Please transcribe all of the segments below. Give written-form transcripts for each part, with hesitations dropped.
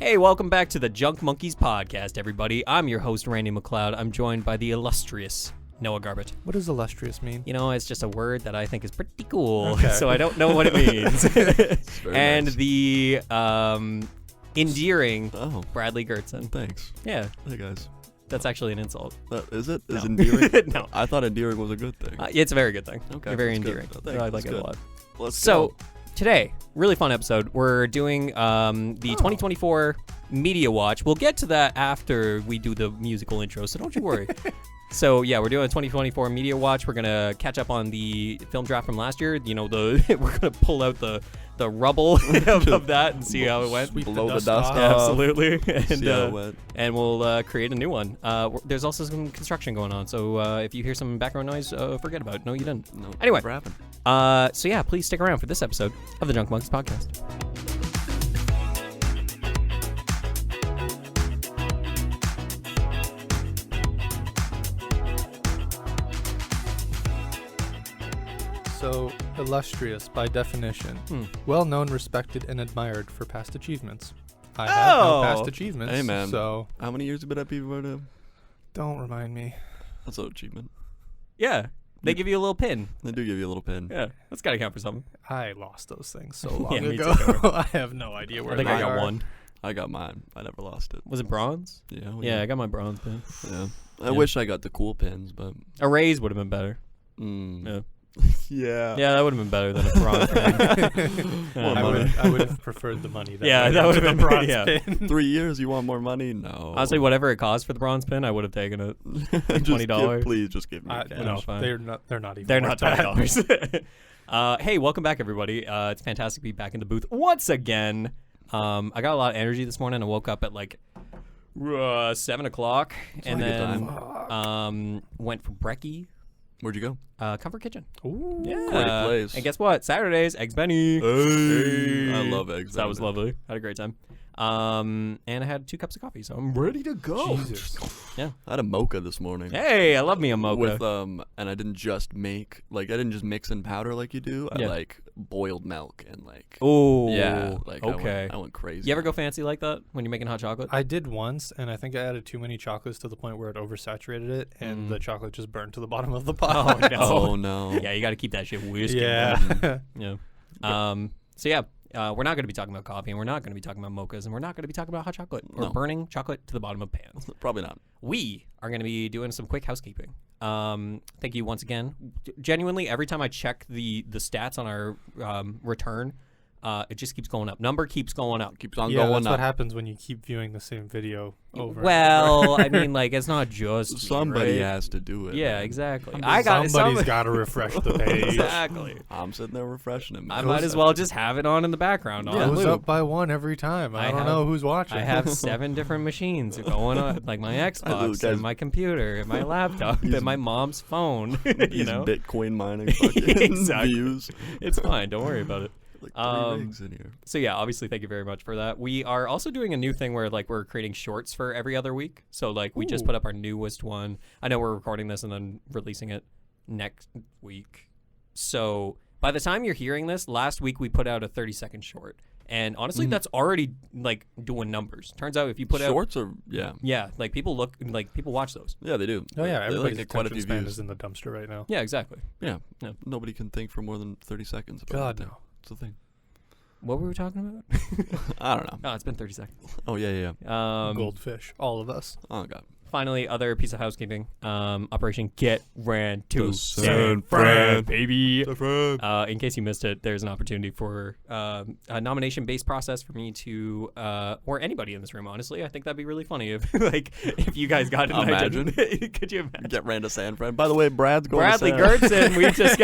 Hey, welcome back to the Junk Monkeys podcast, everybody. I'm your host, Randy McLeod. I'm joined by the illustrious Noah Garbutt. What does illustrious mean? You know, it's just a word that I think is pretty cool, Okay. so I don't know what it means. And nice. the endearing Oh, Bradley Gertzen. thanks. Yeah, Hey, guys. that's actually an insult. Is it? Is No. endearing? No. I thought endearing was a good thing. It's a very good thing. Okay, You're very that's good. endearing. Oh, thanks. I like That's it a good. lot. Let's So, go. today, really fun episode. We're doing the 2024 Media Watch. We'll get to that after we do the musical intro, so don't you worry. So, yeah, we're doing a 2024 Media Watch. We're going to catch up on the film draft from last year. You know, we're going to pull out the rubble of that and see how it went. Sweep Blow the dust dust off. off. Absolutely. See how it went. And we'll create a new one. There's also some construction going on, so if you hear some background noise, forget about it. No, you didn't. No, Anyway. never happened. So yeah, please stick around for this episode of the Junk Monkeys podcast. So, illustrious by definition. Well known, respected, and admired for past achievements. I have no past achievements. Hey, man. So, How many years have you been at People? don't remind me. That's an achievement. Yeah, they give you a little pin. They do give you a little pin. Yeah, that's got to count for something. I lost those things so long Yeah, me ago. too. I have no idea where I think they I got are. one. I got mine. I never lost it. Was it bronze? Yeah. well, Yeah, I got my bronze pin. Yeah. I Yeah. wish I got the cool pins, but. A raise would have been better. Yeah. Yeah, that would have been better than a bronze pin. More I money. would have preferred the money. Yeah, went that would into have the been- bronze yeah. pin. 3 years, you want more money? No. Honestly, whatever it cost for the bronze pin, I would have taken it. Just $20. Please just give me I- cash. No, no, fine. they're not even. They're worth not that. $20. Hey, welcome back, everybody. It's fantastic to be back in the booth once again. I got a lot of energy this morning. I woke up at like 7 o'clock and like a then good went for brekkie. Where'd you go? Comfort Kitchen. Ooh. Yeah. Great place. And guess what? Saturdays, Eggs Benny. Hey. I love eggs. So that was lovely. Had a great time. And I had 2 cups of coffee, so I'm ready to go. Jesus. Yeah. I had a mocha this morning. Hey, I love me a mocha. With and I didn't just mix in powder like you do. I Yeah. like boiled milk and like Oh, yeah, like okay. I went crazy. You ever go fancy like that when you're making hot chocolate? I did once, and I think I added too many chocolates to the point where it oversaturated it, and the chocolate just burned to the bottom of the pot. Oh, no. Oh no. Yeah, you got to keep that shit whiskey. Yeah. Yeah. So yeah, we're not going to be talking about coffee, and we're not going to be talking about mochas, and we're not going to be talking about hot chocolate or No. burning chocolate to the bottom of pans. Probably not. We are going to be doing some quick housekeeping. Thank you once again. Genuinely, every time I check the stats on our return, it just keeps going up. Number keeps going up. Keeps on Yeah, going that's up. what happens when you keep viewing the same video over. Well, I mean, like, it's not just me, Somebody right? has to do it. Yeah, man. exactly. Somebody's got to refresh the page. Exactly. I'm sitting there refreshing it. I man. might as well just have it on in the background. Yeah. On Goes loop. up by one every time. I don't have- know who's watching. I have 7 different machines going on, like my Xbox guys- and my computer and my laptop and my mom's phone. You He's know, Bitcoin mining fucking Exactly. views. it's fine. Don't worry about it. Like 3 rigs in here. So yeah, obviously, thank you very much for that. We are also doing a new thing where like we're creating shorts for every other week. So like we just Ooh. put up our newest one. I know we're recording this and then releasing it next week. So by the time you're hearing this, last week we put out a 30-second short. And honestly, that's already like doing numbers. Turns out if you put Shorts are yeah, like people watch those. yeah they do. Oh yeah, They, everybody's get quite a attention few span views. is in the dumpster right now. Yeah, exactly. Yeah. Yeah. Nobody can think for more than 30 seconds. About God it. no. It's the thing. What were we talking about? I don't know. Oh, it's been 30 seconds. Oh yeah. Goldfish, all of us. Oh god. Finally, other piece of housekeeping. Operation Get Ran to To San San Fran, Fran. baby. In case you missed it, there's an opportunity for a nomination-based process for me to, or anybody in this room, honestly. I think that'd be really funny if, like, if you guys got an Imagine. Could you imagine? Get ran to San Fran. By the way, Brad's going Bradley to San. Gertzen, we just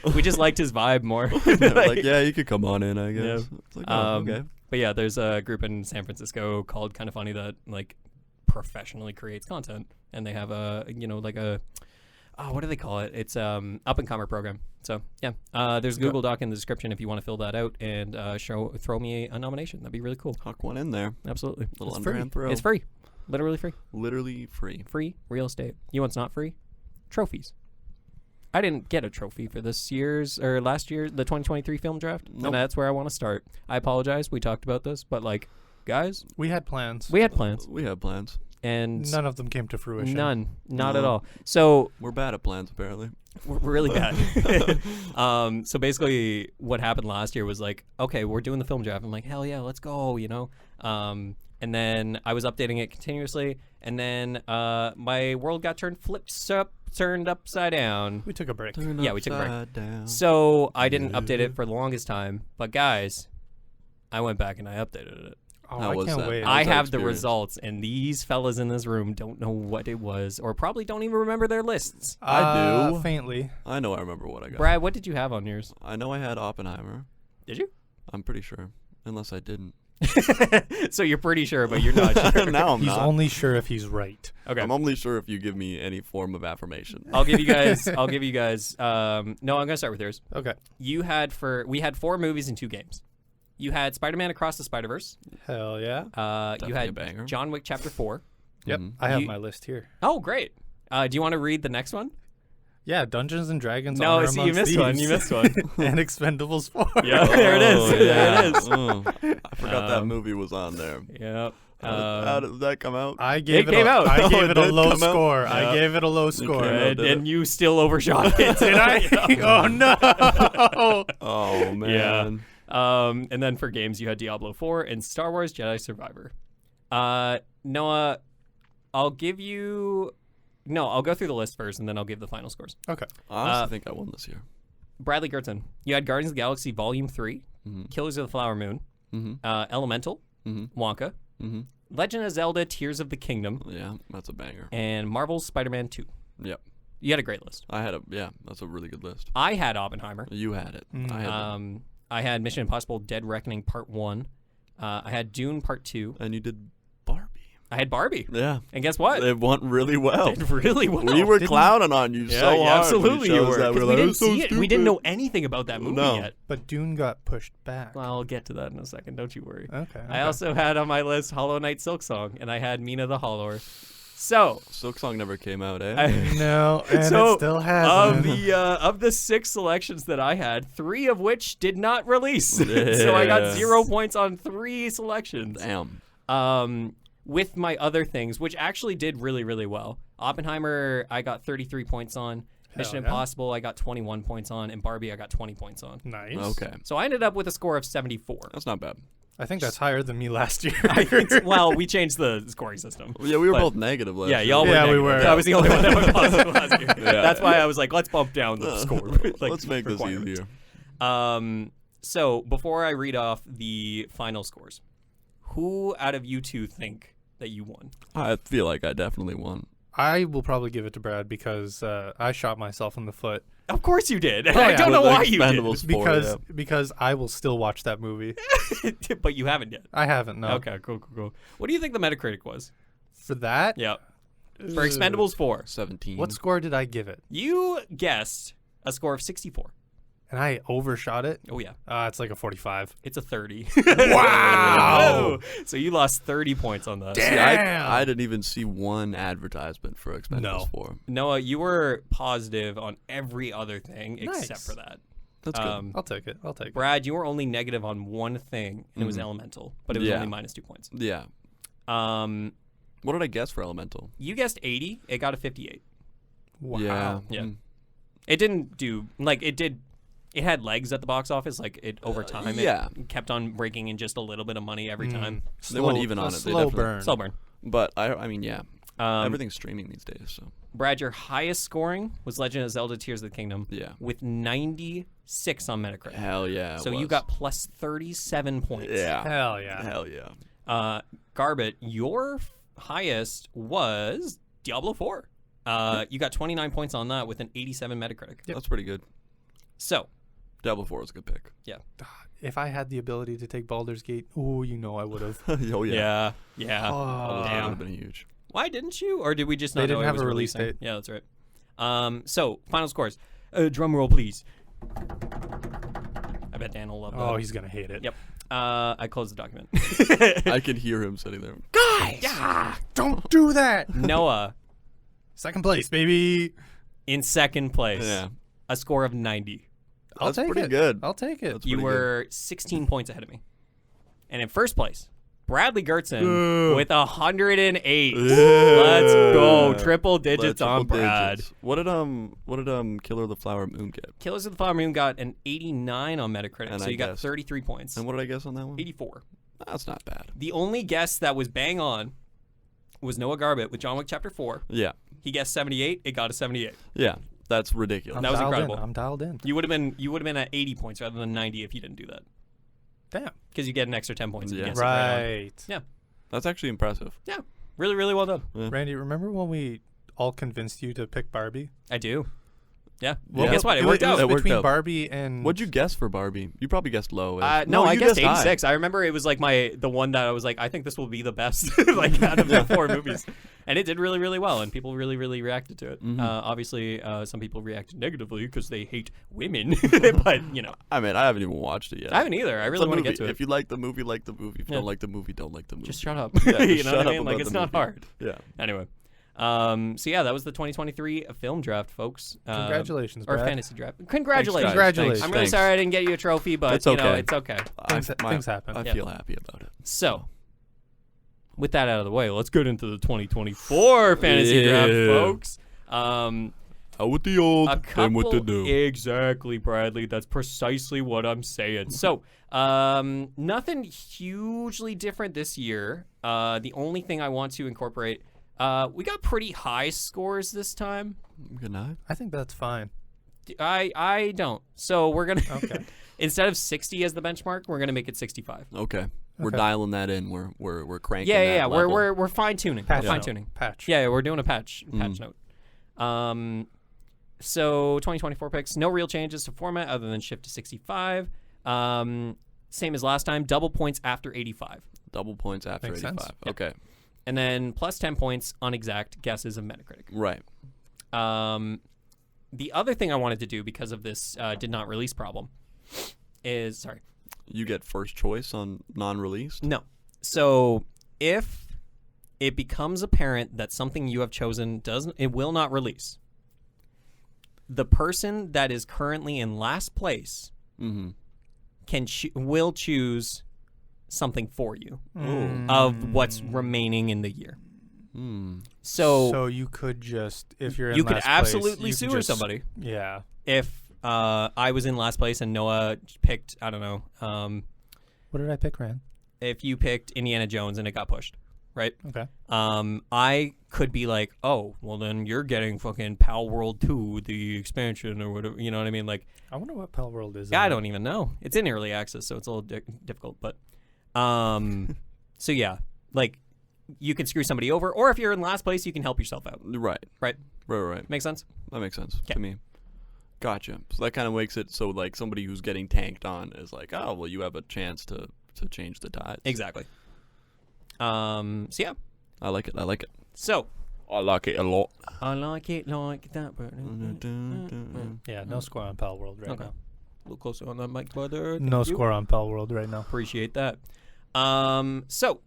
got, we just liked his vibe more. like, yeah, you could come on in, I guess. Yeah. It's like, oh, okay. But yeah, there's a group in San Francisco called Kind of Funny that like professionally creates content, and they have a what do they call it? It's up and comer program. So yeah, there's a Google Doc in the description if you want to fill that out and throw me a nomination. That'd be really cool. Huck one in there. Absolutely, Little It's underhand throw. it's free, literally free. Literally free. Free real estate. You know what's not free? Trophies. I didn't get a trophy for last year, the 2023 film draft, Nope. and that's where I want to start. I apologize. We talked about this, but like, guys. We had plans. We had plans, We have plans. and None of them came to fruition. none, not at No. all. So We're bad at plans, apparently. we're really bad. So basically, what happened last year was like, okay, we're doing the film draft. I'm like, hell yeah, let's go, you know. And then I was updating it continuously, and then my world got turned upside down. We took a break. Yeah, we took a break. Upside down. So I didn't update it for the longest time. But guys, I went back and I updated it. Oh, How I was can't that? wait. How I was that have the experience? results, and these fellas in this room don't know what it was, or probably don't even remember their lists. I do. Faintly. I know I remember what I got. Brad, what did you have on yours? I know I had Oppenheimer. Did you? I'm pretty sure. Unless I didn't. So you're pretty sure, but you're not sure. Now I'm He's not. only sure if he's right. Okay. I'm only sure if you give me any form of affirmation. I'll give you guys. No, I'm gonna start with yours. Okay. We had 4 movies and 2 games. You had Spider-Man Across the Spider-Verse. Hell yeah. You Definitely a had banger. John Wick Chapter 4. Yep. Mhm. I have You- my list here. Oh, great. Do you want to read the next one? Yeah, Dungeons and Dragons. No, Honor see, you Amongst missed one. Thieves. You missed one. And Expendables 4. Yeah, there it is. Oh, There yeah. it is. Oh, I forgot that Um, movie was on there. Yep. How did that come out? I gave It came out. I Oh, gave it it a did low come out? score. Yeah. I gave it a low score. came out. And, did it? and you still overshot it. Did I? Oh no. Oh man. And then for games, you had Diablo 4 and Star Wars Jedi Survivor. Noah, I'll go through the list first, and then I'll give the final scores. Okay. I honestly think I won this year. Bradley Gertzen, you had Guardians of the Galaxy Volume 3, Mhm. Killers of the Flower Moon, Mhm. Elemental, Mhm. Wonka, Mhm. Legend of Zelda Tears of the Kingdom, Yeah, that's a banger. and Marvel's Spider-Man 2. Yep. You had a great list. That's a really good list. I had Oppenheimer. You had it. I had I had Mission Impossible Dead Reckoning Part 1. I had Dune Part 2. and you did Barbie. I had Barbie. Yeah. And guess what? It went really well. Did really well. We were Didn't- clouting on you Yeah, so yeah, hard. absolutely when you chose were. That. 'Cause We're we like, didn't "It's so see it. We didn't stupid." know anything about that movie No. yet. But Dune got pushed back. Well, I'll get to that in a second. Don't you worry. Okay. I also had on my list Hollow Knight Silk Song, and I had Mina the Hollower. So, Silk Song never came out, eh? No, and So, it still hasn't. of the 6 selections that I had, 3 of which did not release. So I got Yes. 0 points on 3 selections. Damn. With my other things, which actually did really, really well. Oppenheimer, I got 33 points on. Mission yeah. Impossible, I got 21 points on. And Barbie, I got 20 points on. Nice. Okay. So I ended up with a score of 74. That's not bad. I think that's higher than me last year. Well, we changed the scoring system. Yeah, we were But- both negative last Yeah, year. y'all were. Yeah, we negative. were. I was the only one that went positive last year. Yeah. That's why I was like, let's bump down the score. Like, Let's make this requirements. easier. So before I read off the final scores, who out of you two think that you won? I feel like I definitely won. I will probably give it to Brad because I shot myself in the foot. Of course you did. Oh, I yeah. don't know With why you Expendables. did. Because- Because I will still watch that movie. But you haven't yet. I haven't, no. Okay, cool. What do you think the Metacritic was? For that? Yeah. For Expendables 4. 17. What score did I give it? You guessed a score of 64. And I overshot it? Oh, yeah. It's like a 45. It's a 30. Wow! So you lost 30 points on that. See, Damn! I didn't even see one advertisement for Expendables No. 4. Noah, you were positive on every other thing except Nice. for that. That's good. I'll take it. Brad, you were only negative on one thing, and it was Elemental, but it was Yeah. only minus 2 points. Yeah. What did I guess for Elemental? You guessed 80. It got a 58. Wow. Yeah. Yeah. Mm. It didn't do like it did. It had legs at the box office. Like it over time, yeah. it kept on breaking in just a little bit of money every time. They went even on it. They Slow definitely- burn. Slow burn. But I mean, yeah. Um, Everything's streaming these days, so Brad, your highest scoring was Legend of Zelda: Tears of the Kingdom. yeah. With 96 on Metacritic. Hell yeah. it So you was. got plus 37 points. Yeah. Hell yeah. Hell yeah. Garbutt, your highest was Diablo 4. You got 29 points on that with an 87 Metacritic. That's pretty good. So, Diablo 4 was a good pick. yeah. If I had the ability to take Baldur's Gate, I would have. Oh yeah. Yeah. Oh, That damn. would have been huge. Why didn't you? Or did we just not They know didn't it have was a release releasing? date. Yeah, that's right. So, final scores. Drum roll, please. I bet Dan will love that. Oh, he's going to hate it. Yep. I closed the document. I could hear him sitting there. Guys! Yeah! Don't do that! Noah, Second place, baby. in second place. Yeah. A score of 90. I'll That's take pretty it. good. I'll take it. That's You pretty were 16 points ahead of me. And in first place, Bradley Gertzen with 108. Let's go. Triple digits on Brad. What did Killer of the Flower Moon get? Killers of the Flower Moon got an 89 on Metacritic, And so I you got guessed. 33 points. And what did I guess on that one? 84. That's not bad. The only guess that was bang on was Noah Garbutt with John Wick Chapter 4. Yeah. He guessed 78. It got a 78. Yeah. That's ridiculous. That was incredible. I'm dialed in. You would have been at 80 points rather than 90 if you didn't do that. Damn. Because you get an extra 10 points. If you Yeah. guess it right on. Right. Yeah. That's actually impressive. Yeah. Really, really well done. Yeah. Randy, remember when we all convinced you to pick Barbie? I do. Yeah. Well, Guess what? It worked was out. It worked between out. Barbie and... What'd you guess for Barbie? You probably guessed low. No, I you guessed high. 86. I remember it was like the one that I was like, I think this will be the best like out of the 4 movies. And it did really, really well, and people really, really reacted to it. Mhm. Obviously, some people reacted negatively because they hate women, but I mean, I haven't even watched it yet. I haven't either. I It's really a want to movie. get to it. If you like the movie, like the movie. If you Yeah. don't like the movie, don't like the movie. Just shut up. Yeah, you just know shut what I up mean? Like about it's the not movie. hard. Yeah. Anyway, so yeah, that was the 2023 film draft, folks. Congratulations, Or Brad. fantasy draft. Congratulations. Thanks, guys. Congratulations. I'm really Thanks. sorry I didn't get you a trophy, but It's you okay. know it's okay. Things happen. I Yeah. feel happy about it. So, with that out of the way, let's get into the 2024 fantasy draft, Yeah. folks. Out with the old, A couple, and with the new. exactly, Bradley. That's precisely what I'm saying. So, nothing hugely different this year. The only thing I want to incorporate, we got pretty high scores this time. Good night. I think that's fine. I don't. So we're gonna Okay. instead of 60 as the benchmark, we're gonna make it 65. Okay. We're Okay. dialing that in. We're cranking. Yeah, that yeah, yeah. level. We're fine tuning. Patch Fine note. tuning. Patch. Yeah, we're doing a patch Mm. note. So 2024 picks, no real changes to format other than shift to 65. Same as last time, double points after 85. Double points after Makes 85. sense. Yep. Okay. And then plus 10 points on exact guesses of Metacritic. Right. The other thing I wanted to do because of this did not release problem is, sorry. You get first choice on non-released. No. So if it becomes apparent that something you have chosen it will not release, the person that is currently in last place Mm-hmm. will choose something for you Mm. of what's remaining in the year. Hmm. So you could just, if you're in you could last absolutely place, you sue could or just- somebody. Yeah. If I was in last place and Noah picked, I don't know, What did I pick, Rand? if you picked Indiana Jones and it got pushed, right? Okay. I could be like, oh, well then you're getting fucking Pal World 2, the expansion or whatever, you know what I mean? Like, I wonder what Pal World is. I don't even know. It's in early access, so it's a little difficult, but, so yeah, like, you can screw somebody over, or if you're in last place, you can help yourself out. Right. Right. Right. Make sense? That makes sense Okay. to me. Gotcha. So that kind of makes it so like somebody who's getting tanked on is like, oh, well, you have a chance to change the tide. Exactly. So yeah. I like it. I like it. So I like it a lot. I like it like that. But Yeah, no score on Pal World right Okay. now. a little closer on that mic, brother. No Thank you. score on Pal World right now. Appreciate that. So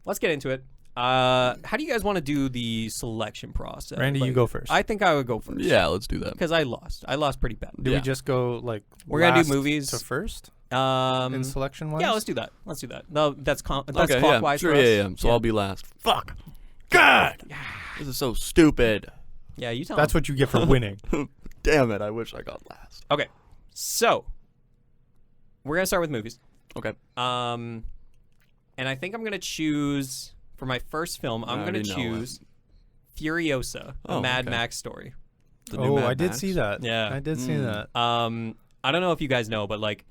let's get into it. How do you guys want to do the selection process? Randy, you go first. I think I would go first. Yeah, let's do that. Because I lost. I lost pretty bad. Do Yeah. we just go like We're gonna do last movies. to first in selection wise? Yeah, let's do that. Let's do that. No, that's Okay, yeah, clockwise sure, for us. yeah. So I'll be last. Fuck. God. This is so stupid. Yeah, you tell That's me. what you get for winning. Damn it. I wish I got last. Okay. So we're gonna start with movies. Okay. And I think I'm gonna choose for my first film. I'm I gonna already know choose Furiosa, a Oh, Mad okay. Max story. The new Oh, Mad I did Max? see that. Yeah. I did see Mm. that. I don't know if you guys know, but like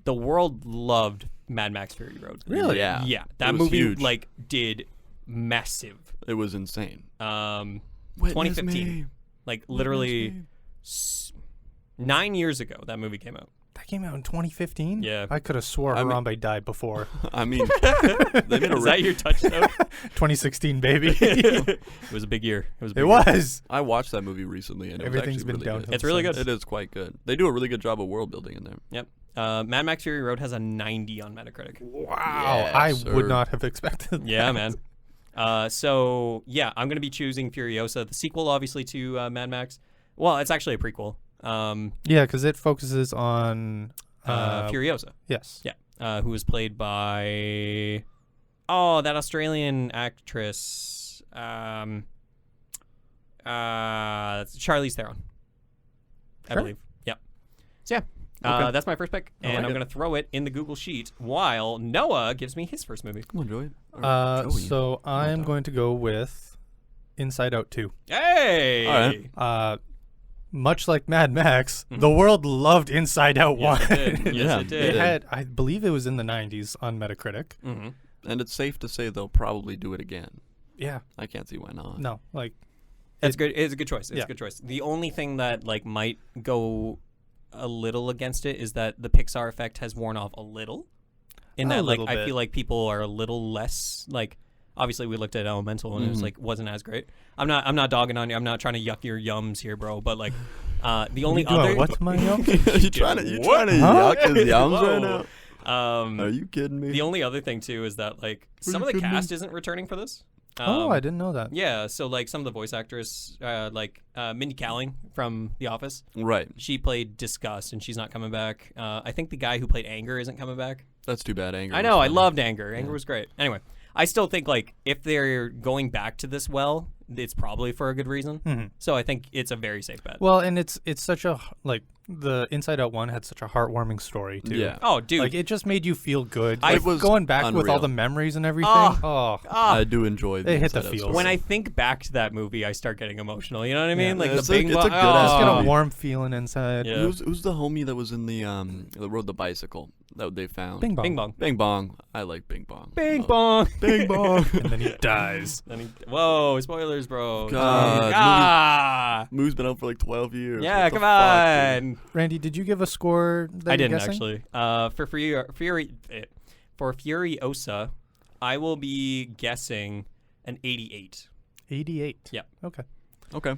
the world loved Mad Max Fury Road. Really? Yeah. Yeah. That was movie huge. like did massive. It was insane. Um, Witness 2015. me. like Witness literally me. 9 years ago that movie came out. That came out in 2015? Yeah. I could have swore I mean- Harambe died before. I mean, they made a Is that your touchdown? 2016, baby. It was a big year. It was. A big It year. was. I watched that movie recently, and it Everything's was been actually really downhill. good. It's really since. good. It is quite good. They do a really good job of world building in there. Yep. Mad Max Fury Road has a 90 on Metacritic. Wow. Yeah, I sir. would not have expected Yeah, that. man. So yeah, I'm gonna be choosing Furiosa, the sequel, obviously to Mad Max. Well, it's actually a prequel. Yeah, because it focuses on... Furiosa. Yes. Yeah. Who was played by Oh, that Australian actress. Charlize Theron. I believe. Yep. So yeah. Okay. That's my first pick, and I'm going to throw it in the Google Sheet while Noah gives me his first movie. Come on, Joey. So I'm going to go with Inside Out 2. Hey! All right. Much like Mad Max, the world loved Inside Out 1. Yes, it did. Yes, it did. It had, I believe it was in the 90s on Metacritic. Mm-hmm. And it's safe to say they'll probably do it again. Yeah. I can't see why not. No, like... It's good. It's a good choice. It's Yeah. a good choice. The only thing that like might go a little against it is that the Pixar effect has worn off a little. In that, like, I feel like people are a little less like. Obviously, we looked at Elemental and it was like wasn't as great. I'm not dogging on you. I'm not trying to yuck your yums here, bro. But like, the only other What's my yum? you trying to yuck his yums right now? Are you kidding me? The only other thing too is that like some of the cast isn't returning for this. I didn't know that. Yeah, so like some of the voice actors, like Mindy Kaling from The Office, Right. she played Disgust, and she's not coming back. I think the guy who played Anger isn't coming back. That's too bad. Anger. I was know, I funny. loved Anger. Anger was great. Anyway, I still think like if they're going back to this well, it's probably for a good reason. Mm-hmm. So I think it's a very safe bet. Well, and it's such a like the Inside Out 1 had such a heartwarming story too. Yeah. Oh, dude. Like it just made you feel good. I Like, was going back with all unreal. the memories and everything. Oh. I do enjoy. They hit the Inside Out feels. story. When I think back to that movie, I start getting emotional. You know what I mean? Yeah. Like It's the a- big it's a good Just ass get a movie. warm feeling inside. Yeah. Who's the homie that was in the that rode the bicycle that they found? Bing bong. Bing bong. Bing bong. I like Bing bong. Bing Oh. bong. Bing bong. And then he dies. Whoa, spoilers, bro. God, Movie's been out for like 12 years. Yeah, What the come fuck, dude? on. Randy, did you give a score? That I you're didn't guessing? actually. For Furiosa, I will be guessing an 88. 88. Yep. Okay. Okay.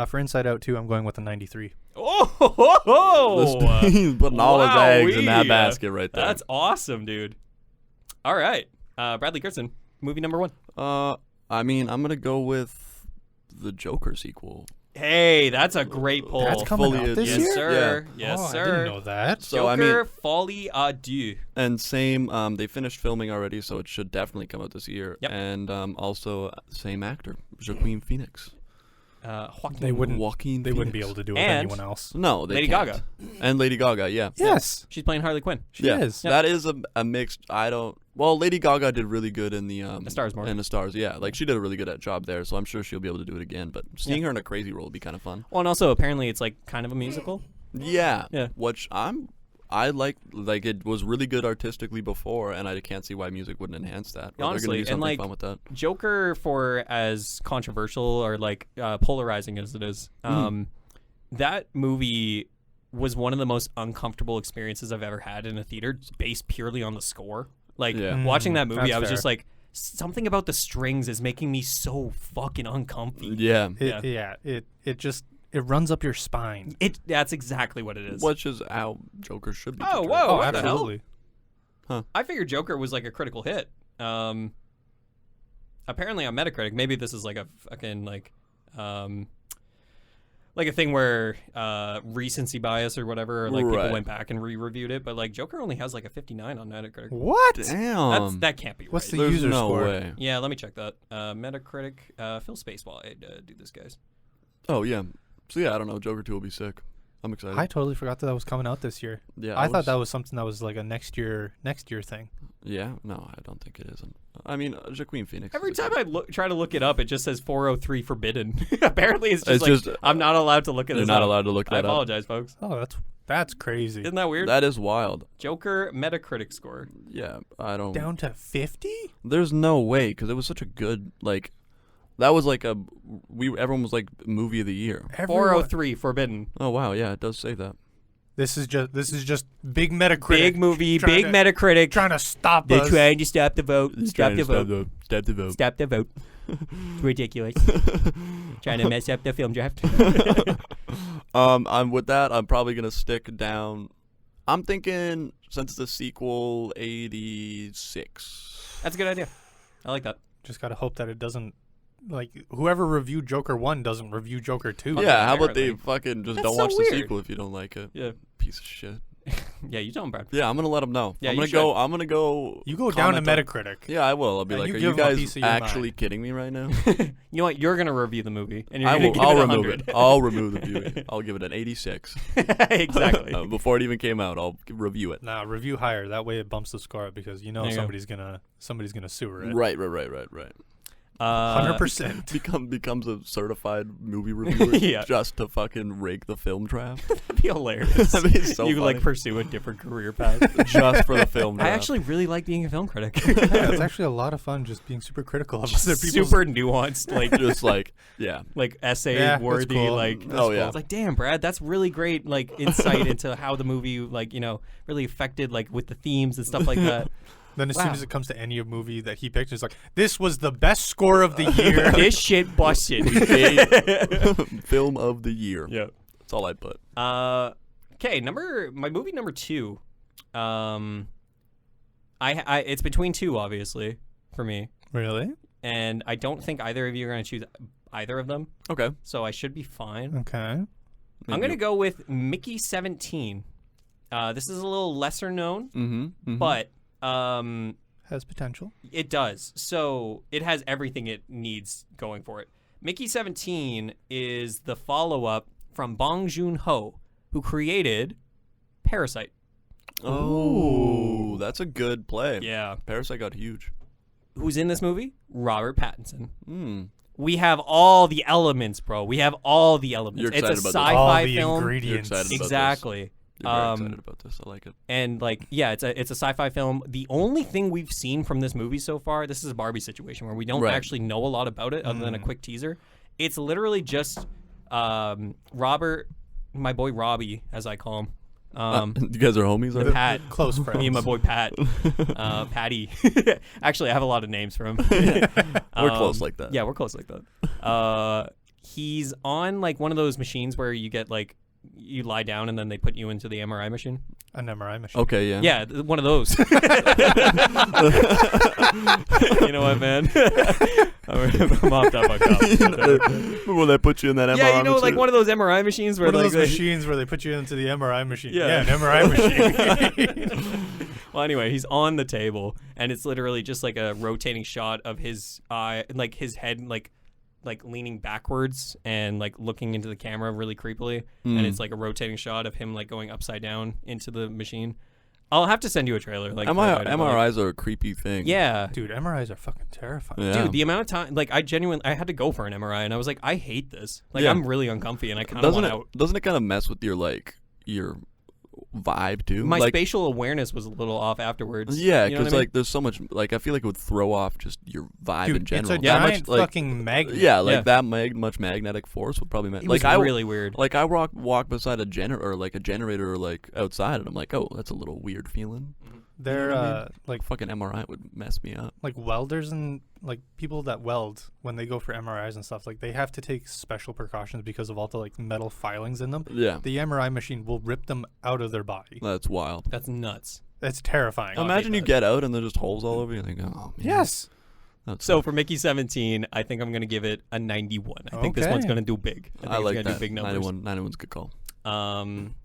For Inside Out 2, I'm going with a 93. Oh, He's putting all his eggs in that Wowee. basket right there. That's awesome, dude. All right, Bradley Kirsten, movie number 1. I mean, I'm gonna go with the Joker sequel. Hey, that's a great poll. That's coming fully out this yes, year? sir. Yeah. Yes, Oh, sir. I didn't know that. So, Joker, I mean- Folie à Deux. And same, they finished filming already, so it should definitely come out this year. Yep. And also same actor, Joaquin Phoenix. Joaquin. They wouldn't. Joaquin They wouldn't be Phoenix. able to do it with And- anyone else. No, they Lady can't. Gaga. And Lady Gaga, yeah. Yes, She's playing Harley Quinn. she is. That is a mixed. I don't. Well, Lady Gaga did really good in the A Star is Born. In the Stars, yeah. Like she did a really good job there, so I'm sure she'll be able to do it again. But seeing her in a crazy role would be kind of fun. Well, and also apparently it's like kind of a musical. Yeah. Yeah. Which I like it was really good artistically before, and I can't see why music wouldn't enhance that. Or Honestly, they're and, gonna do something like, fun with that. Joker, for as controversial or like polarizing as it is, that movie was one of the most uncomfortable experiences I've ever had in a theater, based purely on the score. Like Yeah. watching that movie, That's I was fair. just like, something about the strings is making me so fucking uncomfy. Yeah. It runs up your spine. That's exactly what it is. Which is how Joker should be. Oh, portrayed. whoa. Oh, what the hell? absolutely. I figured Joker was like a critical hit. Apparently on Metacritic, maybe this is like a fucking like a thing where recency bias or whatever, or like people Right. went back and re-reviewed it, but like Joker only has like a 59 on Metacritic. What? Damn. That can't be right. What's the There's user no score? way. Yeah, let me check that. Metacritic, fill space while I do this, guys. Oh yeah. So yeah, I don't know. Joker 2 will be sick. I'm excited. I totally forgot that was coming out this year. yeah. I thought that was something that was like a next year thing. Yeah. No, I don't think it is. I mean, Joaquin Phoenix. Every is a time good- I try to look it up, it just says 403 forbidden. Apparently, it's just I'm not allowed to look at You're this not up. allowed to look I that up. apologize, folks. Oh, that's crazy. Isn't that weird? That is wild. Joker Metacritic score. Yeah, I don't. Down to 50? There's no way because it was such a good like. That was like everyone was like movie of the year. 403 forbidden. Oh wow, yeah, it does say that. This is just big Metacritic. Big movie, trying big to- Metacritic. Trying to stop They're us. trying to stop the vote. Stop the vote. Stop the vote. Stop the vote. It's ridiculous. Trying to mess up the film draft. I'm with that. I'm probably gonna stick down. I'm thinking since it's a sequel, 86. That's a good idea. I like that. Just gotta hope that it doesn't, like, whoever reviewed Joker 1 doesn't review Joker 2. Yeah, how about they apparently. fucking just That's don't so watch weird. the sequel if you don't like it? Yeah. Piece of shit. Yeah, you tell him, Brad. Yeah, I'm gonna let them know. Yeah, I'm you gonna go. I'm gonna go. You go down to comment on- Metacritic. Yeah, I will. I'll be And like, you are give you 'em a guys piece of your actually mind. kidding me right now? You know what? You're gonna review the movie, and you're I gonna will. give I'll it remove 100. it. I'll remove the viewing. I'll give it an 86. Exactly. Before it even came out, I'll review it. Nah, review higher. That way it bumps the score up because you know There you go. somebody's gonna sewer it. Right. 100%. Becomes a certified movie reviewer Yeah. just to fucking rig the film draft. That'd be hilarious. That'd be so You like funny. pursue a different career path. Just for the film draft. I actually really like being a film critic. Yeah, it's actually a lot of fun just being super critical of other people's. Super nuanced, like just like, yeah. like essay Yeah, that's worthy, cool. like That's Oh, yeah. it's like, damn, Brad, that's really great, like insight into how the movie, like, you know, really affected, like with the themes and stuff like that. Then as soon Wow. as it comes to any movie that he picked, it's like, this was the best score of the year. This shit busted. Film of the year. Yeah. That's all I'd put. Okay, my movie number 2. It's between two, obviously, for me, Really? and I don't think either of you are gonna choose either of them, Okay. so I should be fine. Okay. I'm gonna go with Mickey 17. This is a little lesser known, Mm-hmm. but Has potential. it does. So it has everything it needs going for it. Mickey 17 is the follow-up from Bong Joon-ho, who created Parasite. Oh, that's a good play. Yeah. Parasite got huge. Who's in this movie? Robert Pattinson. Mm. We have all the elements, bro. We have all the elements. You're It's a excited about this. sci-fi All the film. ingredients. You're excited about this. Exactly. You're very excited about this. I like it. And like, yeah, it's a sci-fi film. The only thing we've seen from this movie so far, this is a Barbie situation where we don't Right. actually know a lot about it other than a quick teaser. It's literally just Robert, my boy Robbie, as I call him. You guys are homies, The right? Pat. Close friends. Me and my boy Pat. Patty. Actually, I have a lot of names for him. We're close like that. Yeah, we're close like that. He's on like one of those machines where you get like, you lie down and then they put you into the MRI machine. An MRI machine. Okay, yeah. Yeah, one of those. You know what, man? I'm off that fuck up. Remember when they put you in that MRI Yeah, you know, like machine? one of those MRI machines where One of like those machines where they put you into the MRI machine. Yeah. An MRI machine. Well, anyway, he's on the table, and it's literally just like a rotating shot of his eye, like his head, like leaning backwards and like looking into the camera really creepily, and it's like a rotating shot of him like going upside down into the machine. I'll have to send you a trailer. Like MRIs are a creepy thing. Yeah. Dude, MRIs are fucking terrifying. Yeah. Dude, the amount of time, like I had to go for an MRI, and I was like, I hate this. Like Yeah. I'm really uncomfy, and I kind of want out. Doesn't it kind of mess with your your vibe too? My like, spatial awareness was a little off afterwards. Yeah, You know what because I mean? like there's so much like I feel like it would throw off just your vibe Dude, in general. it's a That giant much, like, fucking magnet. yeah, like Yeah. that much magnetic force would probably it was really weird. like I walk beside a generator or like outside and I'm like, oh, that's a little weird feeling. They're You know what I mean? like Fucking MRI would mess me up. welders and like people that weld when they go for MRIs and stuff. Like they have to take special precautions because of all the like metal filings in them. Yeah, The MRI machine will rip them out of their body. that's wild. That's nuts. That's terrifying. Oh, Imagine hate you that. get out and there's just holes all over you. And think, oh man. Yes. That's So for Mickey 17, I think I'm gonna give it a 91. I think this one's Okay. gonna do big. I think I it's like gonna that. do big numbers. 91's a good call.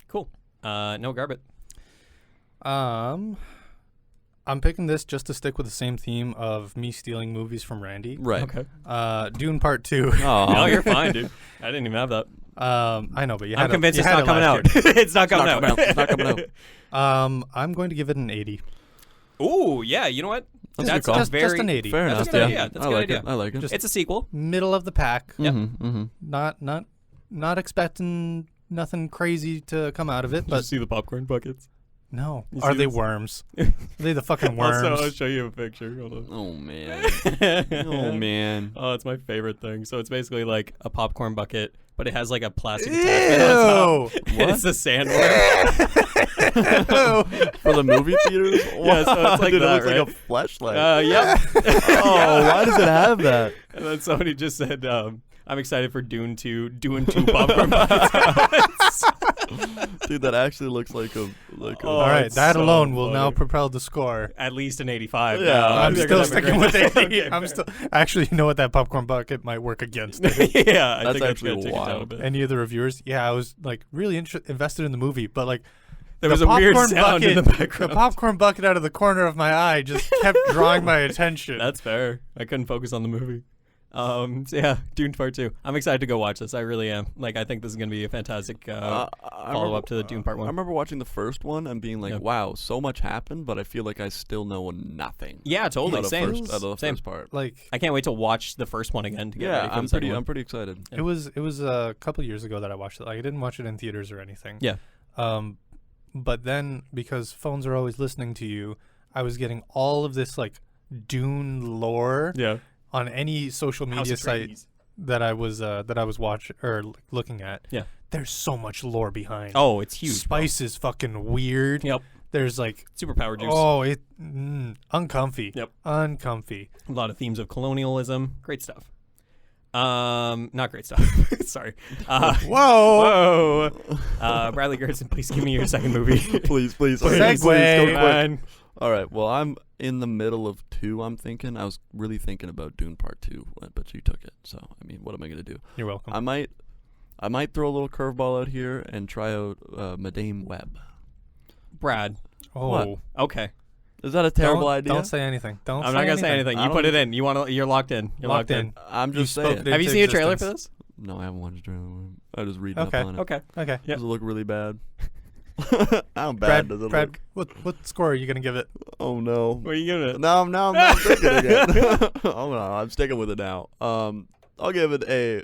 Cool. Noah Garbutt. I'm picking this just to stick with the same theme of me stealing movies from Randy. Right. Okay. Dune Part 2. Oh, No, you're fine, dude. I didn't even have that. I know, but you had I'm it- convinced you it's had not it coming out. last year. It's not coming not out. coming out. It's not coming out. I'm going to give it an 80. Ooh, yeah. You know what? That's a good call. Just very an 80. Fair That's enough. a good Yeah, idea. That's a I good like idea. it. I like it. Just- It's a sequel. Middle of the pack. Yep. Mm-hmm. Not expecting nothing crazy to come out of it, but see the popcorn buckets? no. You Are see they this? worms? Are they the fucking worms? Also, I'll show you a picture. Hold on. Oh man. Oh man. Oh, it's my favorite thing. So it's basically like a popcorn bucket, but it has like a plastic attachment on top. Ew! And it's a sandworm. For the movie theaters? Yeah, so it's like Dude, that, it looks right? like a flashlight. Yep. Oh, why does it have that? And then somebody just said, I'm excited for Dune 2, doing 2 popcorn buckets. Dude, that actually looks like a Oh, All right, it's that so alone will funny. now propel the score. At least an 85. Yeah, now. I'm They're still gonna have a sticking great- with 80. Okay, I'm fair. still actually, you know what? That popcorn bucket might work against it. Yeah, I That's think actually that's gonna take it down a wild. bit. Any of the reviewers? Yeah, I was like really invested in the movie, but like There was a weird popcorn sound in the The background. popcorn bucket out of the corner of my eye just kept drawing my attention. That's fair. I couldn't focus on the movie. So yeah, Dune Part 2. I'm excited to go watch this. I really am. Like, I think this is going to be a fantastic follow-up to the Dune Part 1. I remember watching the first one and being like, wow, so much happened, but I feel like I still know nothing. Yeah, totally. Out of Same. the Same. first part. Like, I can't wait to watch the first one again to get ready for I'm the second one. I'm pretty excited. Yeah. it was a couple years ago that I watched it. Like, I didn't watch it in theaters or anything. Yeah. But then, because phones are always listening to you, I was getting all of this, like, Dune lore Yeah. on any social media site that I was watching or like, looking at. Yeah. There's so much lore behind. Oh, it's huge. Spice is fucking weird. Yep. There's like Superpower juice. oh, uncomfy. Yep. Uncomfy. A lot of themes of colonialism. Great stuff. Not great stuff. Sorry. Whoa. Whoa. Bradley Gerson, please give me your second movie. please. Segue. Okay, please, go quick. Man. All right. Well, I'm in the middle of 2. I'm thinking. I was really thinking about Dune Part 2, but you took it. So I mean, what am I gonna do? You're welcome. I might throw a little curveball out here and try out Madame Web. Brad. oh. What? Okay. Is that a terrible don't, idea? Don't say anything. Don't. I'm say not gonna say anything. I You don't- put it in. You're locked in. You're locked in. I'm just You spoke saying. it. Have you into seen a trailer for existence. this? No, I haven't watched the trailer. I just read Okay. up on it. Okay. Okay. Yeah. Does it look really bad? How bad Brad, does it Brad, look? what score are you gonna give it? Oh no. What are you giving it? No, I'm not thinking again. Oh no, I'm sticking with it now. I'll give it a.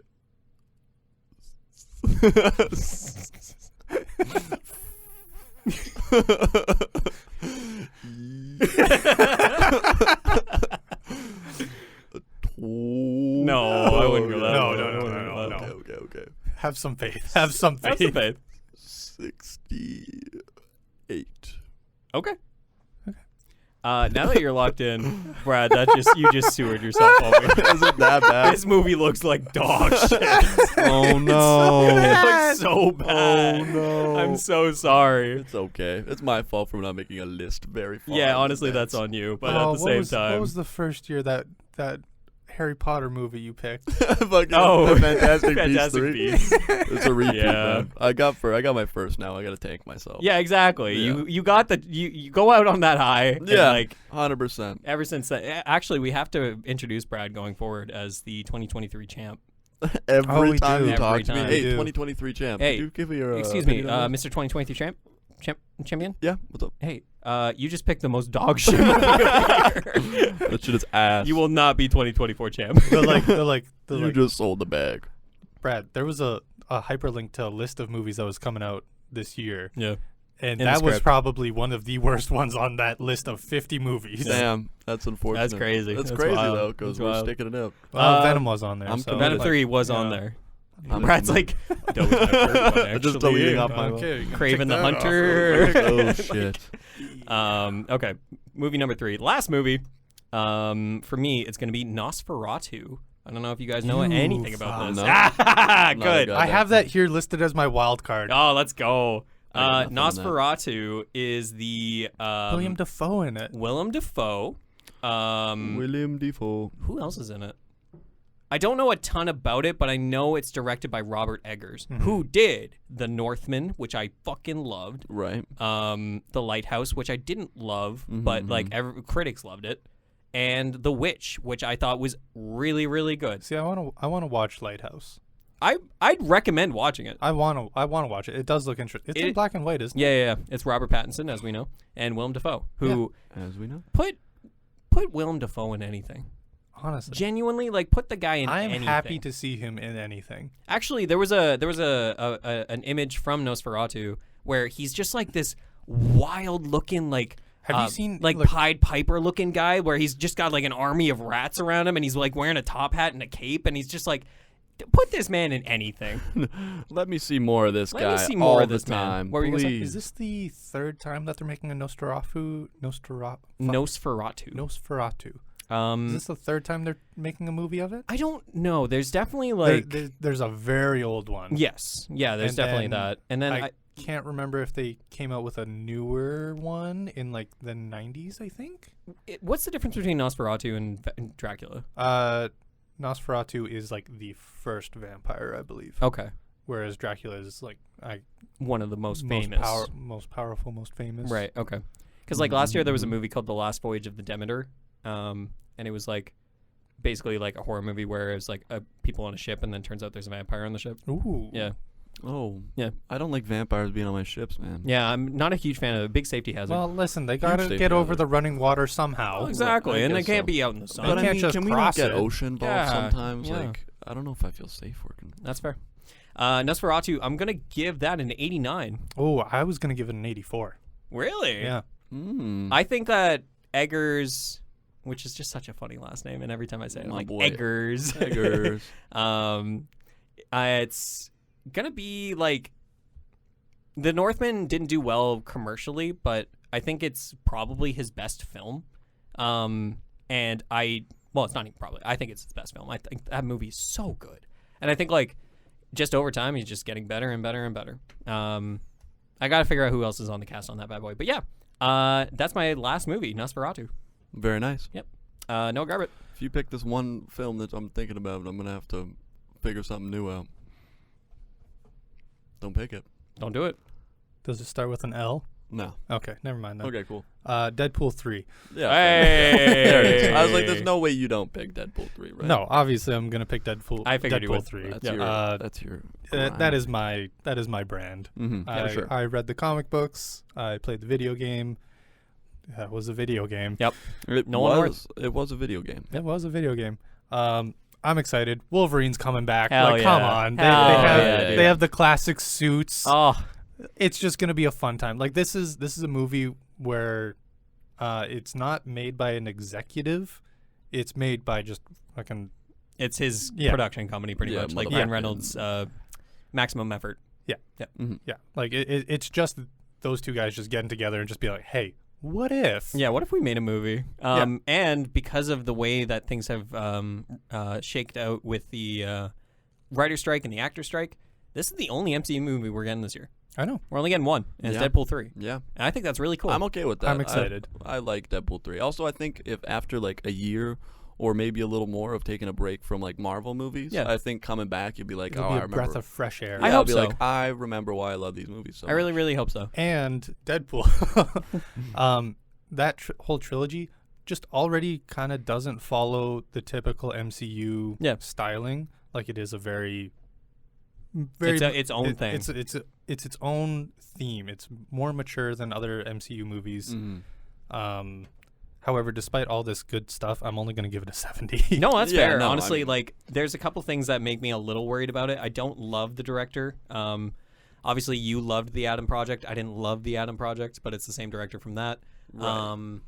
No, I wouldn't go that No, low. no, I no, wouldn't no, go that no, low. no. Okay. Have some faith. Have some faith. Have some faith. 68. Okay. Now that you're locked in, Brad, you just sewered yourself over. Is it that bad? This movie looks like dog shit. Oh no. It looks so bad. Oh no. I'm so sorry. It's okay. It's my fault for not making a list very far. Yeah, in honestly, advance. that's on you. But Oh, at the same time, what was the first year that Harry Potter movie you picked? Fucking Oh, Fantastic Beasts Fantastic 3. Beasts. It's a repeat. Yeah. Man. I got my first now. I gotta tank myself. Yeah, exactly. Yeah. You got you go out on that high. And Yeah. like 100%. ever since that, actually, we have to introduce Brad going forward as the 2023 champ. Every we time do. you talk Every to me, time. hey, We do. 2023 champ. Hey, Could you give me your Excuse me, opinion on Mr. 2023 champion. this? Yeah. What's up? Hey, you just picked the most dog shit movie of the year. That shit is ass. You will not be 2024 champ. You just sold the bag. Brad, there was a hyperlink to a list of movies that was coming out this year, Yeah. and In the that was script. probably one of the worst ones on that list of 50 movies. Damn, that's unfortunate. That's crazy. That's That's crazy wild. though, because That's we're wild. sticking it up. Well, Venom was on there. I'm so, committed. Venom like, 3 was on yeah. there. I'm Brad's like, that was my first one, actually. Just deleting off my Okay, you can Craven check the that off Hunter. Oh shit. Okay, movie number 3. Last movie, for me, it's going to be Nosferatu. I don't know if you guys know You anything about this. fuck. Good. Not a guy. I have that here listed as my wild card. Oh, let's go. I got nothing on Nosferatu is the William Dafoe in it. Willem Dafoe. William Defoe. Who else is in it? I don't know a ton about it, but I know it's directed by Robert Eggers, who did The Northman, which I fucking loved. Right. The Lighthouse, which I didn't love, but like critics loved it, and The Witch, which I thought was really, really good. See, I want to watch Lighthouse. I'd recommend watching it. I want to watch it. It does look interesting. It's in black and white, isn't it? Yeah. It's Robert Pattinson, as we know, and Willem Dafoe, who As we know. put Willem Dafoe in anything. Honestly, Genuinely, like put the guy in I am anything. happy to see him in anything. Actually, there was an image from Nosferatu where he's just like this wild looking like. Have you seen, like like- Pied Piper looking guy where he's just got like an army of rats around him and he's like wearing a top hat and a cape and he's just like, put this man in anything. Let me see more of this Let guy. me see more all of this the man. time. What were you gonna say? Please. Is this the third time that they're making a Nosferatu? Nosferatu. Is this the third time they're making a movie of it? I don't know. There's definitely like There's a very old one. yes, yeah. There's And definitely then that. And then I can't remember if they came out with a newer one in like the 90s, I think. what's the difference between Nosferatu and Dracula? Nosferatu is like the first vampire, I believe. Okay. whereas Dracula is like one of the most famous. Most powerful, most famous. Right. Okay. Because like last year there was a movie called The Last Voyage of the Demeter, and it was like basically like a horror movie where it was like people on a ship, and then turns out there's a vampire on the ship. Ooh. Yeah. Oh. Yeah. I don't like vampires being on my ships, man. Yeah, I'm not a huge fan of it. Big safety hazard. Well, listen, they gotta safety get over hazard. the running water somehow. Exactly, I and they guess can't so. be out in the sun. They But I can't mean, just can we not cross get it. ocean involved Yeah, sometimes? yeah. Like, I don't know if I feel safe working. That's fair. Nosferatu, I'm gonna give that an 89. Oh, I was gonna give it an 84. Really? Yeah. I think that Eggers, which is just such a funny last name, and every time I say it, I'm My like boy. Eggers. Eggers. It's gonna be like The Northman didn't do well commercially, but I think it's probably his best film. Well, it's not even probably. I think it's his best film. I think that movie is so good, and I think like just over time he's just getting better and better and better. I gotta figure out who else is on the cast on that bad boy, but yeah, that's my last movie, Nosferatu. Very nice. Yep. Noah Garbutt. If you pick this one film that I'm thinking about, I'm gonna have to figure something new out. Don't pick it. Don't do it. Does it start with an L? No. Okay, never mind then. Okay, cool. Deadpool 3. Yeah. Hey! There it is. I was like, there's no way you don't pick Deadpool 3, right? No, obviously I'm gonna pick Deadpool. I figured you Deadpool would. 3. That's your. That is my brand. Mm-hmm. Yeah, sure. I read the comic books. I played the video game. That was a video game. Yep. It Nolan was a video game. It was a video game. I'm excited. Wolverine's coming back. Hell like, yeah. come on. Hell They yeah. have the classic suits. Oh, It's just gonna be a fun time. Like this is a movie where it's not made by an executive. It's made by just fucking it's his Yeah. production company, pretty Yeah, much, like motherfucker. Ryan Reynolds' Maximum Effort. Mm-hmm. yeah. Like it's just those two guys just getting together and just be like, hey, what if? Yeah, what if we made a movie? And because of the way that things have shaked out with the writer strike and the actor strike, this is the only MCU movie we're getting this year. I know. We're only getting one, and it's Yeah. Deadpool 3. Yeah. And I think that's really cool. I'm okay with that. I'm excited. I like Deadpool 3. Also, I think if after like a year or maybe a little more of taking a break from like Marvel movies, Yeah. I think coming back you'd be like, It'll oh, be I a remember. breath of fresh air. I Yeah, hope I'll be so. like, I remember why I love these movies so I really, much. really hope so. And Deadpool. That whole trilogy just already kind of doesn't follow the typical MCU Yeah. styling. Like it is a very It's its own thing. It's its own theme. It's more mature than other MCU movies. Mhm. However, despite all this good stuff, I'm only going to give it a 70. No, that's Yeah, fair. no, I Honestly, mean- like, there's a couple things that make me a little worried about it. I don't love the director. Obviously, you loved The Adam Project. I didn't love The Adam Project, but it's the same director from that. Right.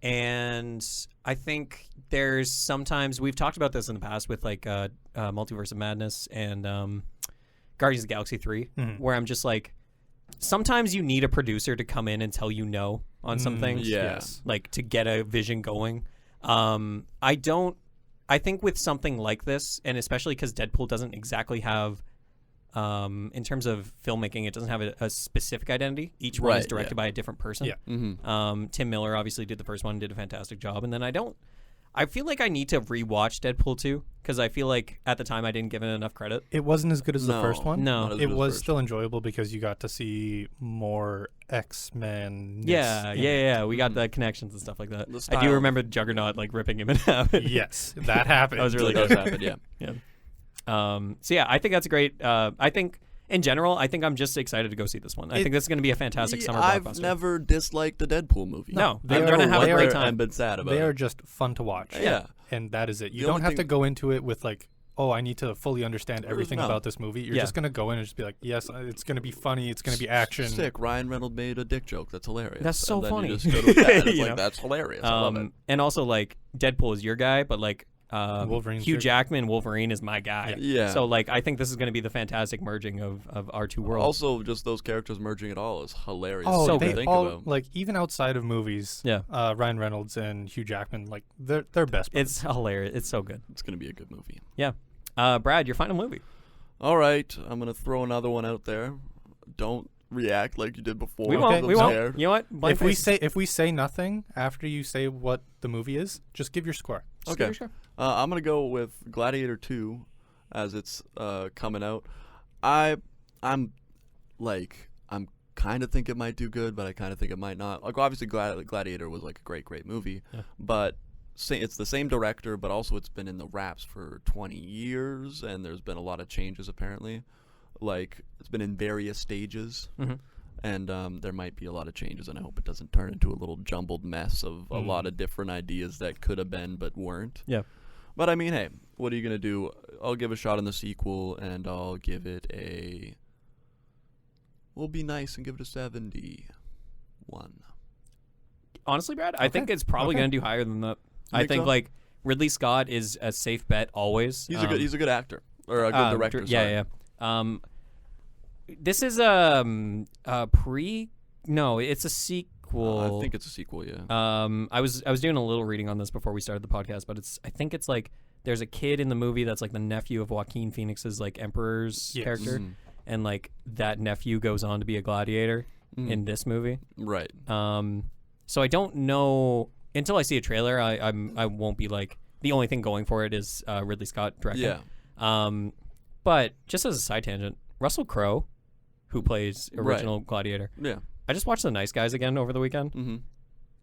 And I think there's sometimes, we've talked about this in the past with, like, Multiverse of Madness and Guardians of the Galaxy 3, where I'm just like, sometimes you need a producer to come in and tell you no on some things. Yeah. Yes. Like to get a vision going. I think with something like this, and especially because Deadpool doesn't exactly have, in terms of filmmaking, it doesn't have a specific identity. Each one is Right, directed yeah. by a different person. Yeah. Mm-hmm. Tim Miller obviously did the first one, did a fantastic job, and then I feel like I need to rewatch Deadpool 2 because I feel like at the time I didn't give it enough credit. It wasn't as good as the first one. No. Not as It good as was first. still enjoyable because you got to see more X-Men. Yeah. We got the connections and stuff like that. The I style. do remember Juggernaut like ripping him in half. Yes, that happened. That was really That good. does happen, yeah. So yeah, I think that's a great. I think in general, I think I'm just excited to go see this one. I think this is going to be a fantastic summer I've blockbuster. never disliked the Deadpool movie. No, they I'm are going to have a great and time. been sad about They it. are just fun to watch. Yeah. And that is it. You The don't only have thing- to go into it with like, oh, I need to fully understand everything No. about this movie. You're Yeah. just going to go in and just be like, yes, it's going to be funny. It's going to be action. Sick. Ryan Reynolds made a dick joke. That's hilarious. That's so and then funny. You just go to that, and it's You like, know? that's hilarious. I love it. And also like Deadpool is your guy, but like Wolverine's Hugh your- Jackman, Wolverine is my guy. Yeah. So like I think this is going to be the fantastic merging of our two worlds. Also, just those characters merging at all is hilarious. Oh, So to they good. think all about. like even outside of movies. Yeah. Ryan Reynolds and Hugh Jackman, like they're best. It's hilarious. It's so good. It's gonna be a good movie. Yeah. Brad, your final movie. All right, I'm gonna throw another one out there. Don't react like you did before. We Okay. won't. I'm We won't. scared. You know what? Blank If we say nothing after you say what the movie is, just give your score. Just Okay. give it a shot. I'm gonna go with Gladiator 2, as it's coming out. I'm kind of think it might do good, but I kind of think it might not. Like obviously, Gladiator was like a great movie, but it's the same director, but also it's been in the wraps for 20 years, and there's been a lot of changes apparently. Like it's been in various stages. And there might be a lot of changes, and I hope it doesn't turn into a little jumbled mess of a lot of different ideas that could have been but weren't. Yeah. But I mean, hey, what are you going to do? I'll give a shot in the sequel, and I'll give it we'll be nice and give it a 71. Honestly, Brad, I think it's probably going to do higher than that. I think, so? like, Ridley Scott is a safe bet always. He's a good actor. Or a good director, Yeah. This is No, it's a sequel. I think it's a sequel, yeah. I was doing a little reading on this before we started the podcast, but I think it's like there's a kid in the movie that's like the nephew of Joaquin Phoenix's like Emperor's character, and like that nephew goes on to be a gladiator in this movie. Right. So I don't know until I see a trailer. I won't be like the only thing going for it is Ridley Scott directing. Yeah. But just as a side tangent, Russell Crowe, who plays original Gladiator. Yeah. I just watched The Nice Guys again over the weekend. Mm-hmm.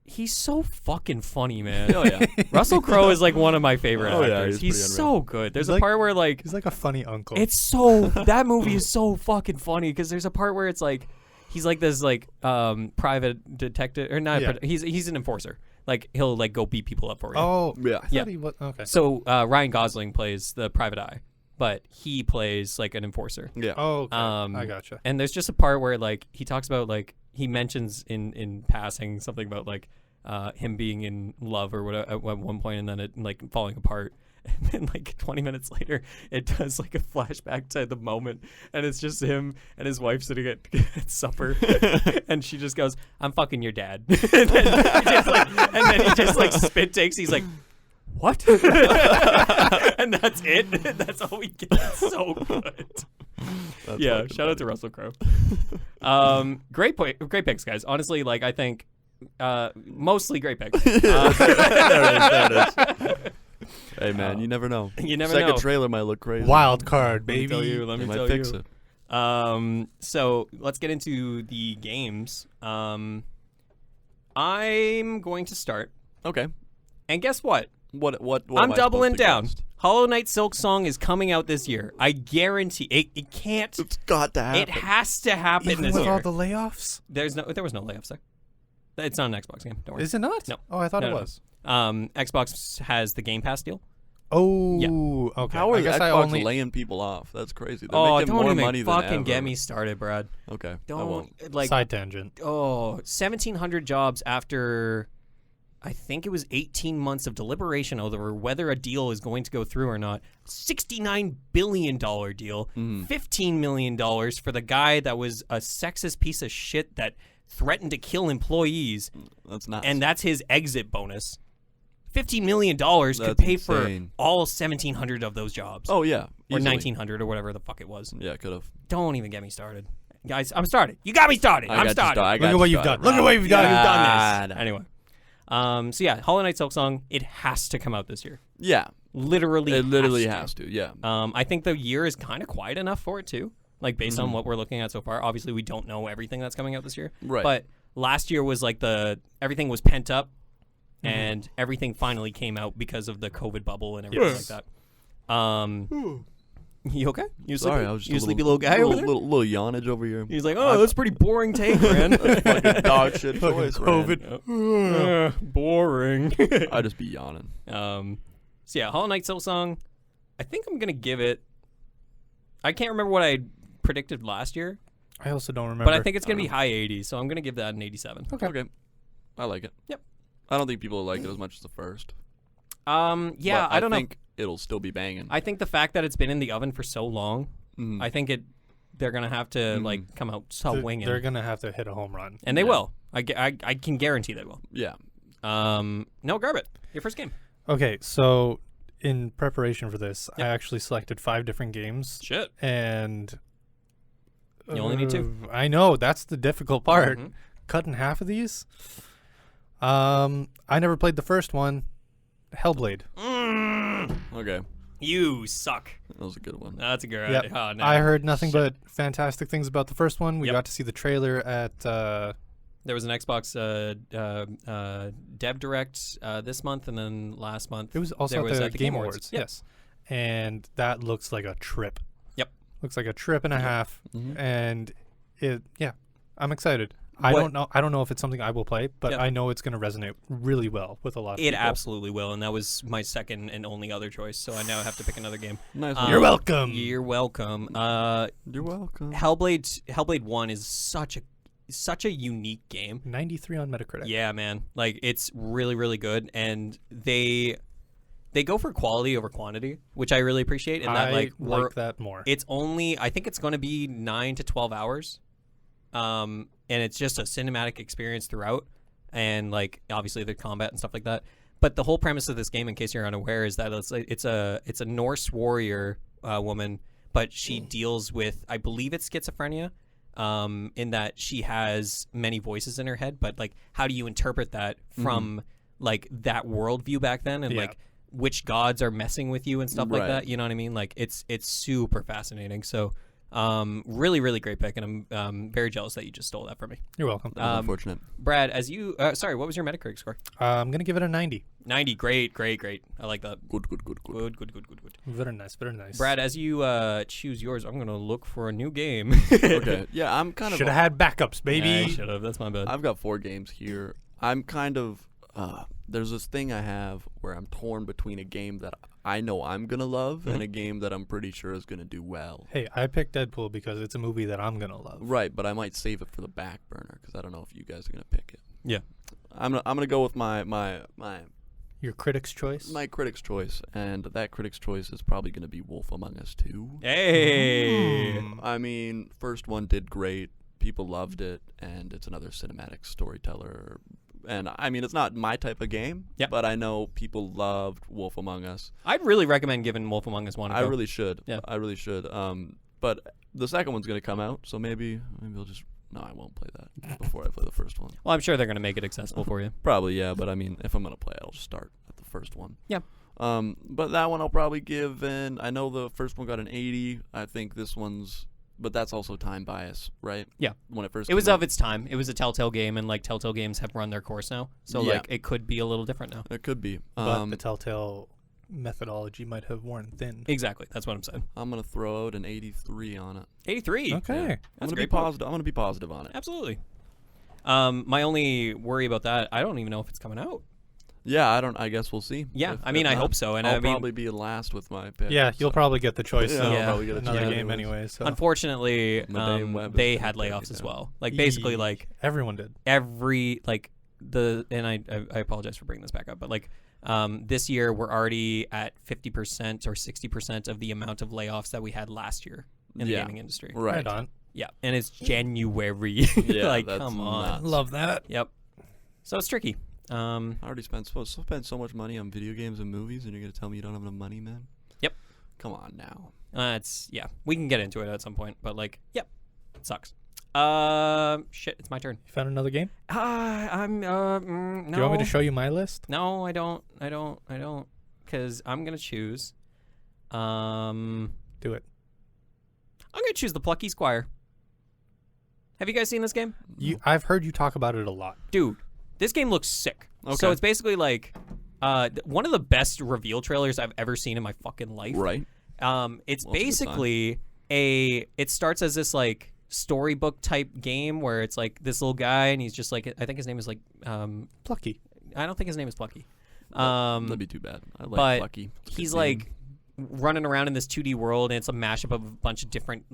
He's so fucking funny, man. Oh yeah. Russell Crowe is like one of my favorite Oh, yeah, actors. he's so good. There's He's a part where like He's like a funny uncle. that movie is so fucking funny because there's a part where it's like he's like this like private detective or not. He's an enforcer. Like he'll like go beat people up for you. Oh yeah. I thought he was okay. So Ryan Gosling plays the private eye, but he plays like an enforcer. Yeah. Oh, okay. I gotcha. And there's just a part where like he talks about like he mentions in passing something about like him being in love or whatever at one point and then it like falling apart. And then like 20 minutes later, it does like a flashback to the moment, and it's just him and his wife sitting at supper, and she just goes, "I'm fucking your dad," and then he just like spit takes. He's like, "What?" And that's it. That's all we get. It's so good. That's shout out to Russell Crowe. Great picks, guys. Honestly, like I think mostly great picks. There it is. Hey man, you never know. You never know. Second trailer might look crazy. Wild card, baby. Let me They tell might fix you. it. So let's get into the games. I'm going to start. Okay. And guess what? What I'm am I doubling supposed to down. guess? Hollow Knight Silk Song is coming out this year. I guarantee it can't. It's got to happen. It has to happen Even this with year. all the layoffs? There was no layoffs there. It's not an Xbox game. Don't worry. Is it not? No. Oh, I thought it No. was. Xbox has the Game Pass deal. Oh, okay. How are I guess Xbox I only laying people off? That's crazy. They're Oh, making don't more even money than fucking ever. get me started, Brad. Okay. I Don't won't. like side tangent. 1,700 jobs after I think it was 18 months of deliberation over whether a deal is going to go through or not. $69 billion deal. $15 million for the guy that was a sexist piece of shit that threatened to kill employees. That's nuts. And that's his exit bonus. $15 million could That's pay insane. for all 1,700 of those jobs. Oh yeah. Or Easily. 1,900 or whatever the fuck it was. Yeah, could have. Don't even get me started. Guys, I'm started. You got me started. I'm started. Look at what you've done. Look at what you've done. You've God. done this. Anyway. So yeah, Hollow Knight Silk Song, it has to come out this year. Yeah. Literally It literally has to. Yeah. I think the year is kind of quiet enough for it too. Like based on what we're looking at so far. Obviously we don't know everything that's coming out this year. Right. But last year was like everything was pent up and everything finally came out because of the COVID bubble and everything like that. You okay? You Sorry, sleepy? I was just you a sleepy little guy over there? little yawnage over here. He's like, oh, that's a pretty boring take, man. Fucking dog shit choice, COVID. Boring. I'd just be yawning. So yeah, Hollow Knight Silk Song. I think I'm gonna give it. I can't remember what I predicted last year, I also don't remember. but I think it's gonna be high 80s. So I'm gonna give that an 87. Okay. I like it. Yep. I don't think people like it as much as the first. Yeah, but I don't know. I think it'll still be banging. I think the fact that it's been in the oven for so long, I think they're gonna have to like come out swinging. They're gonna have to hit a home run. And they will. I can guarantee they will. Yeah. Noah Garbutt, your first game. Okay, so in preparation for this, I actually selected 5 different games. Shit. And You only need 2. I know, that's the difficult part. Cutting half of these. I never played the first one. Hellblade. Okay. You suck. That was a good one. That's a good. Yep. Oh, no. I heard nothing but fantastic things about the first one. We Yep. got to see the trailer at. There was an Xbox Dev Direct this month, and then last month It was also there at was the at the Game Game Awards. Awards. Yep. Yes, and that looks like a trip. Yep. Looks like a trip and a half, Mhm. and I'm excited. What- I don't know if it's something I will play, but Yep. I know it's going to resonate really well with a lot of It people. absolutely will, and that was my second and only other choice. So I now have to pick another game. Nice. Um, You're welcome. You're welcome. You're welcome. Hellblade 1 is such a unique game. 93 on Metacritic. Yeah, man. Like it's really, really good, and they go for quality over quantity, which I really appreciate. And that I like like that more. it's only I think it's going to be 9 to 12 hours, and it's just a cinematic experience throughout, and like obviously the combat and stuff like that. But the whole premise of this game, in case you're unaware, is that it's a Norse warrior woman, but she deals with, I believe it's schizophrenia. In that she has many voices in her head, but like how do you interpret that from like that worldview back then, and Yeah. like which gods are messing with you and stuff like Right. that, you know what I mean? Like it's super fascinating. So really, really great pick, and I'm very jealous that you just stole that from me. You're welcome. That was unfortunate. Brad, as you sorry, what was your Metacritic score? I'm going to give it a 90. 90. Great. I like that. Good. Good. Very nice, very nice. Brad, as you choose yours, I'm gonna look for a new game. Okay. Yeah, I'm kind of. Should have had backups, baby. Yeah, I should have. That's my bad. I've got 4 games here. I'm kind of. There's this thing I have where I'm torn between a game that I know I'm gonna love and a game that I'm pretty sure is gonna do well. Hey, I picked Deadpool because it's a movie that I'm going to love. Right, but I might save it for the back burner because I don't know if you guys are gonna pick it. Yeah. I'm gonna go with my Your critic's choice? critic's choice, and that critic's choice is probably gonna be Wolf Among Us 2. Hey. I mean, first one did great. People loved it, and it's another cinematic storyteller. And I mean, it's not my type of game, Yep. but I know people loved Wolf Among Us. I'd really recommend giving Wolf Among Us one. I really should. Yeah. I really should. But the second one's gonna come out, so maybe I'll just. No, I won't play that before I play the first one. Well, I'm sure they're going to make it accessible for you. Probably, yeah. But I mean, if I'm gonna play it, I'll just start at the first one. Yeah. But that one I'll probably give in. I know the first one got an 80. I think this one's. But that's also time bias, right? Yeah. When it first. It was came of out. its time. It was a Telltale game, and like Telltale games have run their course now. So Yeah. like it could be a little different now. It could be. But the Telltale methodology might have worn thin. Exactly. That's what I'm saying. I'm gonna throw out an 83 on it. 83. Okay. I'm That's gonna be great. positive. I'm gonna be positive on it. Absolutely. My only worry about that, I don't even know if it's coming out. Yeah, I guess we'll see. Yeah, If- I mean, if I not, hope so. And I'll I mean, probably be last with my pick. Yeah, you'll so. probably get the choice Yeah, of I'll probably get a another chance game anyways. anyway. So unfortunately, Madame Web is they gonna had take layoffs it as down. well. Like basically, like everyone did. every like the and I apologize for bringing this back up, but like this year we're already at 50% or 60% of the amount of layoffs that we had last year in the Yeah. gaming industry. Right. Right on. Yeah, and it's January. Yeah, like that's come on. nuts. Love that. Yep. So it's tricky. I already spent so much money on video games and movies, and you're gonna tell me you don't have enough money, man? Yep. Come on now. It's yeah. We can get into it at some point, but like, yep, it sucks. Shit, it's my turn. You found another game? I'm no. Do you want me to show you my list? No, I don't. Because I'm gonna choose. Do it. I'm gonna choose the Plucky Squire. Have you guys seen this game? I've heard you talk about it a lot. Dude, this game looks sick. Okay. So it's basically like one of the best reveal trailers I've ever seen in my fucking life. Right. It's Well, that's a good basically it starts as this like storybook type game where it's like this little guy and he's just like, I think his name is like Plucky. I don't think his name is Plucky. That'd be too bad. I like but Lucky. It's a good he's name. like running around in this 2D world, and it's a mashup of a bunch of different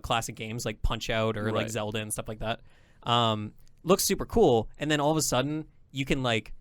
classic games like Punch Out or like Right. Zelda and stuff like that. Looks super cool, and then all of a sudden you can like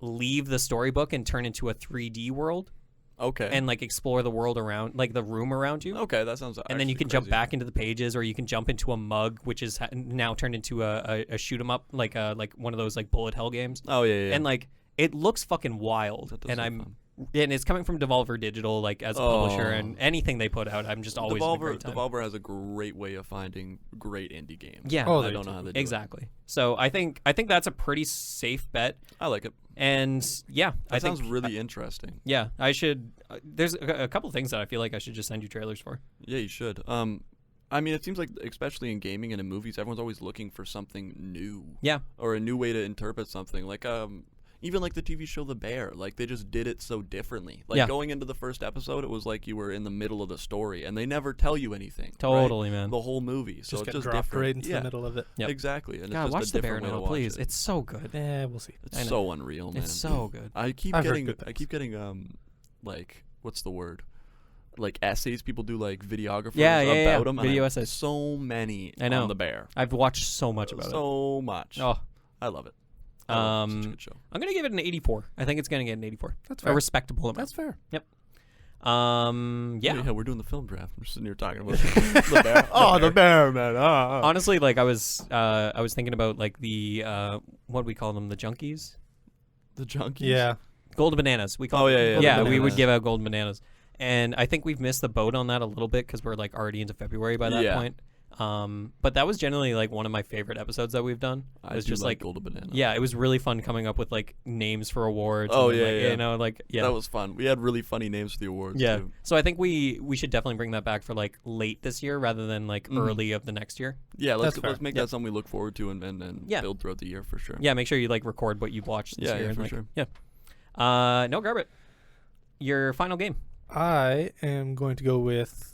leave the storybook and turn into a 3D world Okay. and like explore the world around, like the room around you. Okay, that sounds. And then you actually can jump crazy. back into the pages, or you can jump into a mug, which is now turned into a shoot 'em up, like one of those like bullet hell games. Oh yeah. And like it looks fucking wild, That does and look I'm fun. and it's coming from Devolver Digital, like as a publisher, Oh. and anything they put out, I'm just always in a great time. Devolver has a great way of finding great indie games. Yeah, Oh, I they don't do. know how they do it. exactly. So I think that's a pretty safe bet. I like it. And yeah, That I sounds think really interesting. yeah, I should. There's a couple of things that I feel like I should just send you trailers for. Yeah, you should. I mean, it seems like, especially in gaming and in movies, everyone's always looking for something new. Yeah. Or a new way to interpret something. Like, even like the TV show The Bear, like they just did it so differently. Like going into the first episode, it was like you were in the middle of the story, and they never tell you anything. Totally, right? man. The whole movie, so Just it's get just dropped different. right into the middle of it. Yep. Exactly. And God, it's watch just The a Bear, different way to Noah, watch please. it. It's so good. Yeah, we'll see. It's so unreal, man. It's so good. I keep I've heard getting, good I keep getting, like, what's the word? Like essays, people do like videographers about them. Video essays. So many I know. on The Bear. I've watched so much about it. So much. Oh, I love it. I love it. It's such a good show. I'm gonna give it an 84. I think it's gonna get an 84. That's A fair. respectable amount. That's fair. Yep. Yeah, we're doing the film draft. I'm just sitting here talking about The Bear. Oh, The Bear, man. Honestly, like I was thinking about like the what do we call them, the junkies, The Junkies. Yeah. golden bananas. We call Oh, yeah, yeah. golden We would bananas. give out golden bananas, and I think we've missed the boat on that a little bit because we're like already into February by that Yeah. point. But that was generally like one of my favorite episodes that we've done. I It was do just like like Golden Banana. yeah, it was really fun coming up with like names for awards. Oh, and, yeah, like, yeah. You know, like yeah. That was fun. We had really funny names for the awards, Yeah. too. So I think we should definitely bring that back for like late this year rather than like early of the next year. Yeah, That's let's fair. make that something we look forward to and Yeah. build throughout the year for sure. Yeah, make sure you like record what you've watched this Yeah, year. yeah, and, for like, sure. Yeah. Noah Garbutt, your final game. I am going to go with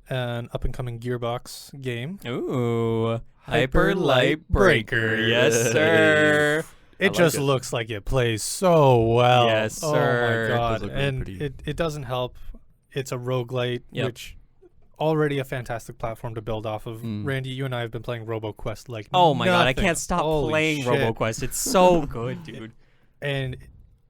an up-and-coming Gearbox game. Ooh. Hyper Light Breaker. Yes, sir. It like just it. looks like it plays so well. Yes, Oh sir. It my does god. look really And pretty. it doesn't help. It's a roguelite, Yep. which already a fantastic platform to build off of. Mm. Randy, you and I have been playing RoboQuest like Oh my god, I nothing. can't stop Holy playing shit. RoboQuest. It's so good, dude. And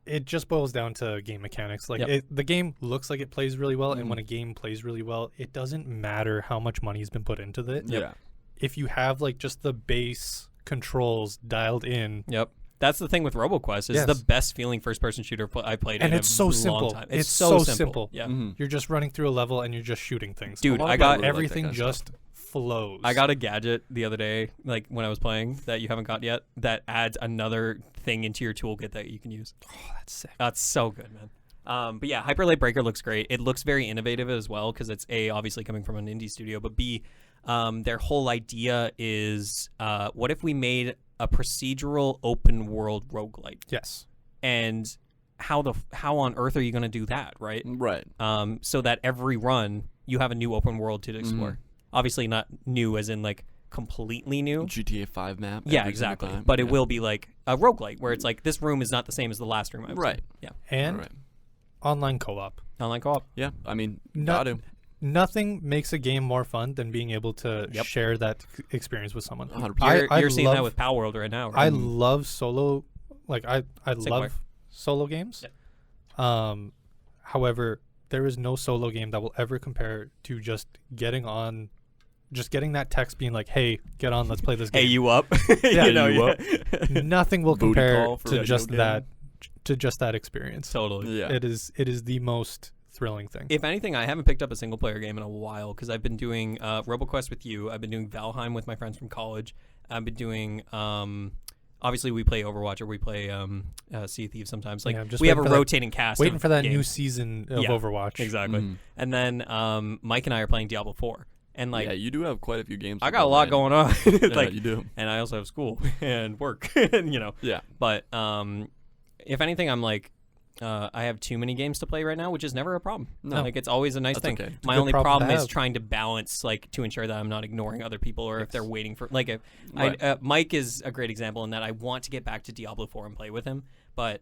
it just boils down to game mechanics. Like Yep. the game looks like it plays really well, and Mm. when a game plays really well, it doesn't matter how much money's been put into it. Yeah. If you have like just the base controls dialed in, Yep. That's the thing with RoboQuest. It's Yes. the best feeling first-person shooter I played And in it's a so long simple. time. It's so simple. Yeah. Mhm. you're just running through a level and you're just shooting things. Dude, A lot I of got people really like that everything kind of just stuff. flows. I got a gadget the other day, like when I was playing, that you haven't got yet, that adds another thing into your toolkit that you can use. Oh, that's sick. That's so good, man. But yeah, Hyper Light Breaker looks great. It looks very innovative as well because it's A, obviously coming from an indie studio, but B, their whole idea is what if we made a procedural open world roguelite? Yes. And how on earth are you going to do that, right? Right. So that every run you have a new open world to explore. Obviously not new as in like completely new. GTA 5 map. Yeah, every single exactly. time. But it Yeah. will be like a roguelite where it's like this room is not the same as the last room I've Right. seen. Yeah. And Right. online co-op. Online co-op. Yeah, I mean, No- gotta. Nothing makes a game more fun than being able to Yep. share that experience with someone. 100%. You're seeing that love- with Power World right now, right? I love solo, like I Same love way. solo games. However, there is no solo game that will ever compare to just getting that text being like, "Hey, get on, let's play this Hey, game." you up? Yeah, you know, you up. Nothing will Booty compare call for to a just video that, to just that experience. Totally. Yeah. It is the most thrilling thing. If anything, I haven't picked up a single player game in a while because I've been doing RoboQuest with you. I've been doing Valheim with my friends from college. I've been doing obviously we play Overwatch or we play Sea of Thieves sometimes. Like Yeah, I'm just we have a waiting for that- rotating cast. Waiting of for that new games. season of Yeah, Overwatch. Exactly. Mhm. And then Mike and I are playing Diablo 4. And like yeah, you do have quite a few games. I to got a go, lot man. going on. Yeah, like you do. and I also have school and work and you know. Yeah. But if anything I'm like I have too many games to play right now, which is never a problem. No. Like it's always a nice That's thing. okay. It's a My good only problem to problem is have. trying to balance, like, to ensure that I'm not ignoring other people, or if they're waiting for, like, if Right. Mike is a great example in that I want to get back to Diablo 4 and play with him, but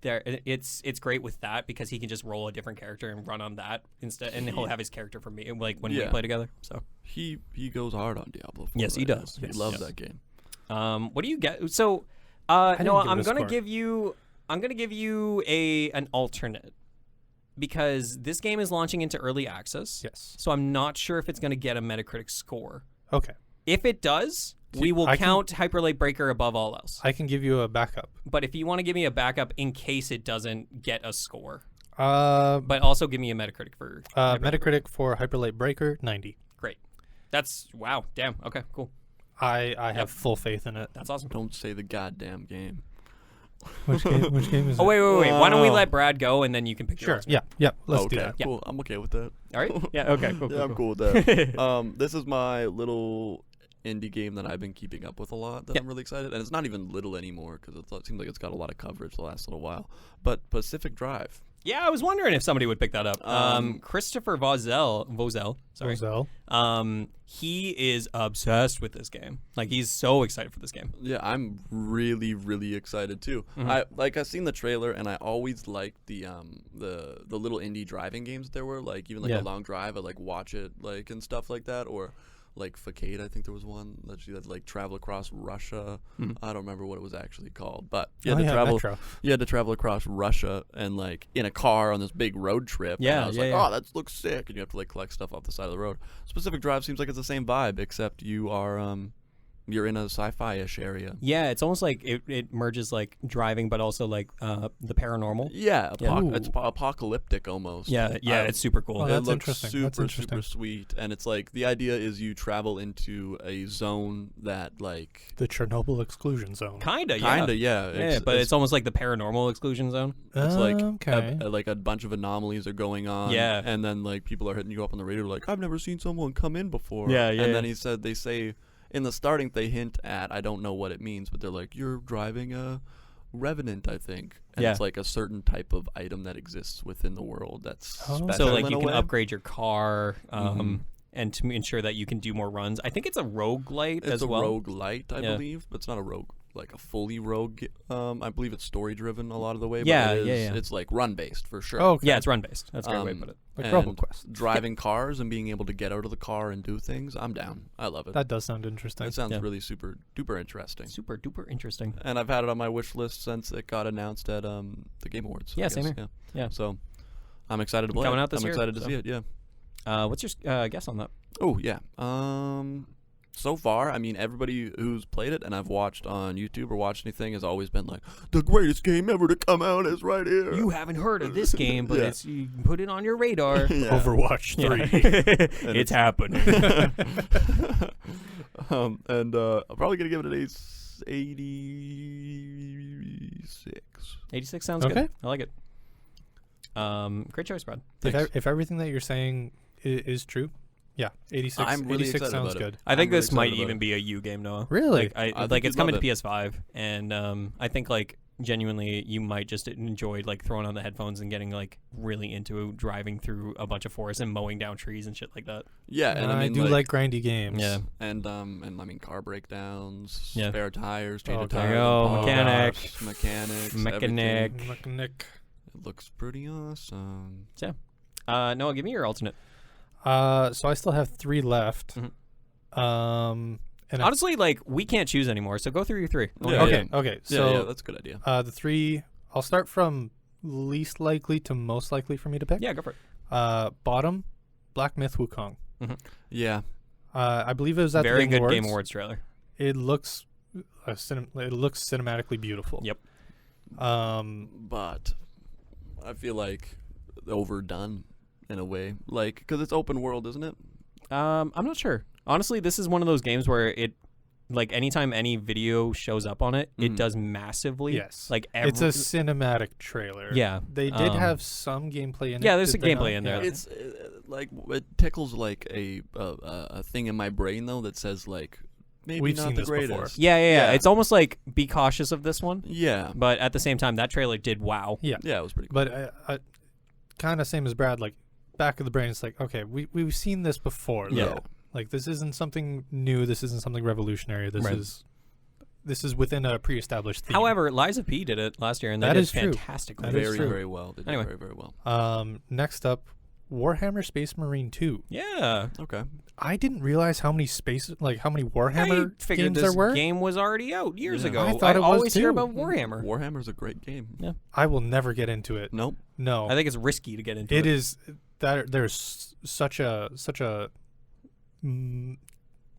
it's great with that because he can just roll a different character and run on that instead, and he'll have his character for me, like when we Yeah. play together. So He goes hard on Diablo 4. Yes, he right now. does. He Yes. loves Yes. that game. what do you get? So didn't Noah, give it I'm a gonna score. give you an alternate because this game is launching into early access. Yes. So I'm not sure if it's going to get a Metacritic score. Okay. If it does, we will count Hyper Light Breaker above all else. I can give you a backup. But if you want to give me a backup in case it doesn't get a score, But but also give me a Metacritic for Hyper Light Breaker. Metacritic for Hyper Light Breaker 90. Great. That's wow. Damn. Okay. Cool. I have full faith in it. That's awesome. Don't say the goddamn game. Which game is Oh, it? wait. Why don't we let Brad go and then you can pick Sure. yours? Yeah. Let's okay, do that. cool. I'm okay with that. All right. Yeah. Okay. Cool. Yeah, I'm cool with that. This is my little indie game that I've been keeping up with a lot that I'm really excited. And it's not even little anymore because it seems like it's got a lot of coverage the last little while. But Pacific Drive. Yeah, I was wondering if somebody would pick that up. Christopher Vozell. Sorry. Roselle. He is obsessed with this game. Like, he's so excited for this game. Yeah, I'm really, really excited too. I've seen the trailer, and I always liked the little indie driving games that there were. Like even a long drive, I like watch it like and stuff like that, or like Facade. I think there was one that she had like travel across Russia. I don't remember what it was actually called, but you had to travel. Metro. You had to travel across Russia and like in a car on this big road trip. Yeah, and I was oh, that looks sick, and you have to like collect stuff off the side of the road. Pacific Drive seems like it's the same vibe, except you are you're in a sci-fi-ish area. Yeah, it's almost like it merges like driving, but also like the paranormal. Yeah, it's apocalyptic almost. Yeah, it's super cool. Oh, It that's looks interesting. super, That's interesting. super sweet. And it's like the idea is you travel into a zone that like The Chernobyl exclusion zone. Kinda, yeah. But it's almost like the paranormal exclusion zone. It's like Okay. like a bunch of anomalies are going on. Yeah. And then like people are hitting you up on the radio like, I've never seen someone come in before. Yeah, And yeah. then they say in the starting they hint at, I don't know what it means, but they're like, you're driving a Revenant, I think. And Yeah. it's like a certain type of item that exists within the world that's special. So like in you a can way. upgrade your car, and to ensure that you can do more runs. I think it's a roguelite It's as a well. roguelite, I believe, but it's not a rogue, like a fully rogue. I believe it's story driven a lot of the way. Yeah, but yeah. It's like run based for sure. Oh, okay. Yeah, it's run based. That's a great way to put it. Like and RoboQuest. driving cars and being able to get out of the car and do things, I'm down. I love it. That does sound interesting. It sounds Yeah. really super duper interesting. Super duper interesting. And I've had it on my wish list since it got announced at the Game Awards. I Yeah, same guess. here. Yeah. So I'm excited to play Coming it. out this I'm year, excited to so. see it. Yeah. What's your guess on that? Oh yeah. So far, I mean, everybody who's played it and I've watched on YouTube or watched anything has always been like, the greatest game ever to come out is right here. You haven't heard of this game, but Yeah. you can put it on your radar. Yeah. Overwatch 3. It's happening. And I'm probably gonna give it an 86. 86 sounds Okay. good. I like it. Great choice, Brad. If everything that you're saying is true, yeah, 86. I'm really 86 excited sounds about it. good. I think I'm really this might excited about even it. be a U game, Noah. Really? Like, I think like it's you'd coming to love it. PS5, and I think like genuinely you might just enjoy like throwing on the headphones and getting like really into driving through a bunch of forests and mowing down trees and shit like that. Yeah, and I mean, do like grindy games. Yeah. and I mean car breakdowns, Yeah. spare tires, change Oh, of there tires, you go. parts, Mechanic. mechanics, Mechanic. everything. Mechanic. It looks pretty awesome. Noah, give me your alternate. So I still have 3 left. Mhm. And Honestly, like we can't choose anymore, so go through your 3. Yeah, okay. yeah. So yeah, that's a good idea. the 3, I'll start from least likely to most likely for me to pick. Yeah, go for it. Bottom, Black Myth Wukong. Yeah, I believe it was at Very the Game good Awards. Game Awards trailer. It looks it looks cinematically beautiful. Yep. but I feel like overdone in a way, like because it's open world, isn't it? I'm not sure. Honestly, this is one of those games where it, like, anytime any video shows up on it, it does massively. Yes. Like It's a cinematic trailer. Yeah. They did have some gameplay in it. Yeah, there's did some they gameplay not? in there. Yeah. It's like it tickles like a thing in my brain though that says like maybe We've not seen the this before. greatest. Yeah. Yeah. It's almost like be cautious of this one, Yeah, but at the same time, that trailer did wow. Yeah. yeah, it was pretty cool. But kind of same as Brad, like back of the brain, it's like, okay, we've seen this before. Yeah. Though. Like this isn't something new. This isn't something revolutionary. This Right. is within a pre-established theme. However, Liza P did it last year, and they That did is true. fantastically. That is very true. very well. They did Anyway. very very well. Next up, Warhammer Space Marine 2. Yeah. Okay. I didn't realize how many I Warhammer figured games this there were. game was already out years Yeah. ago. I thought it was always hear too. about Warhammer. Warhammer's a great game. Yeah. I will never get into it. Nope. No, I think it's risky to get into. it is that there's such a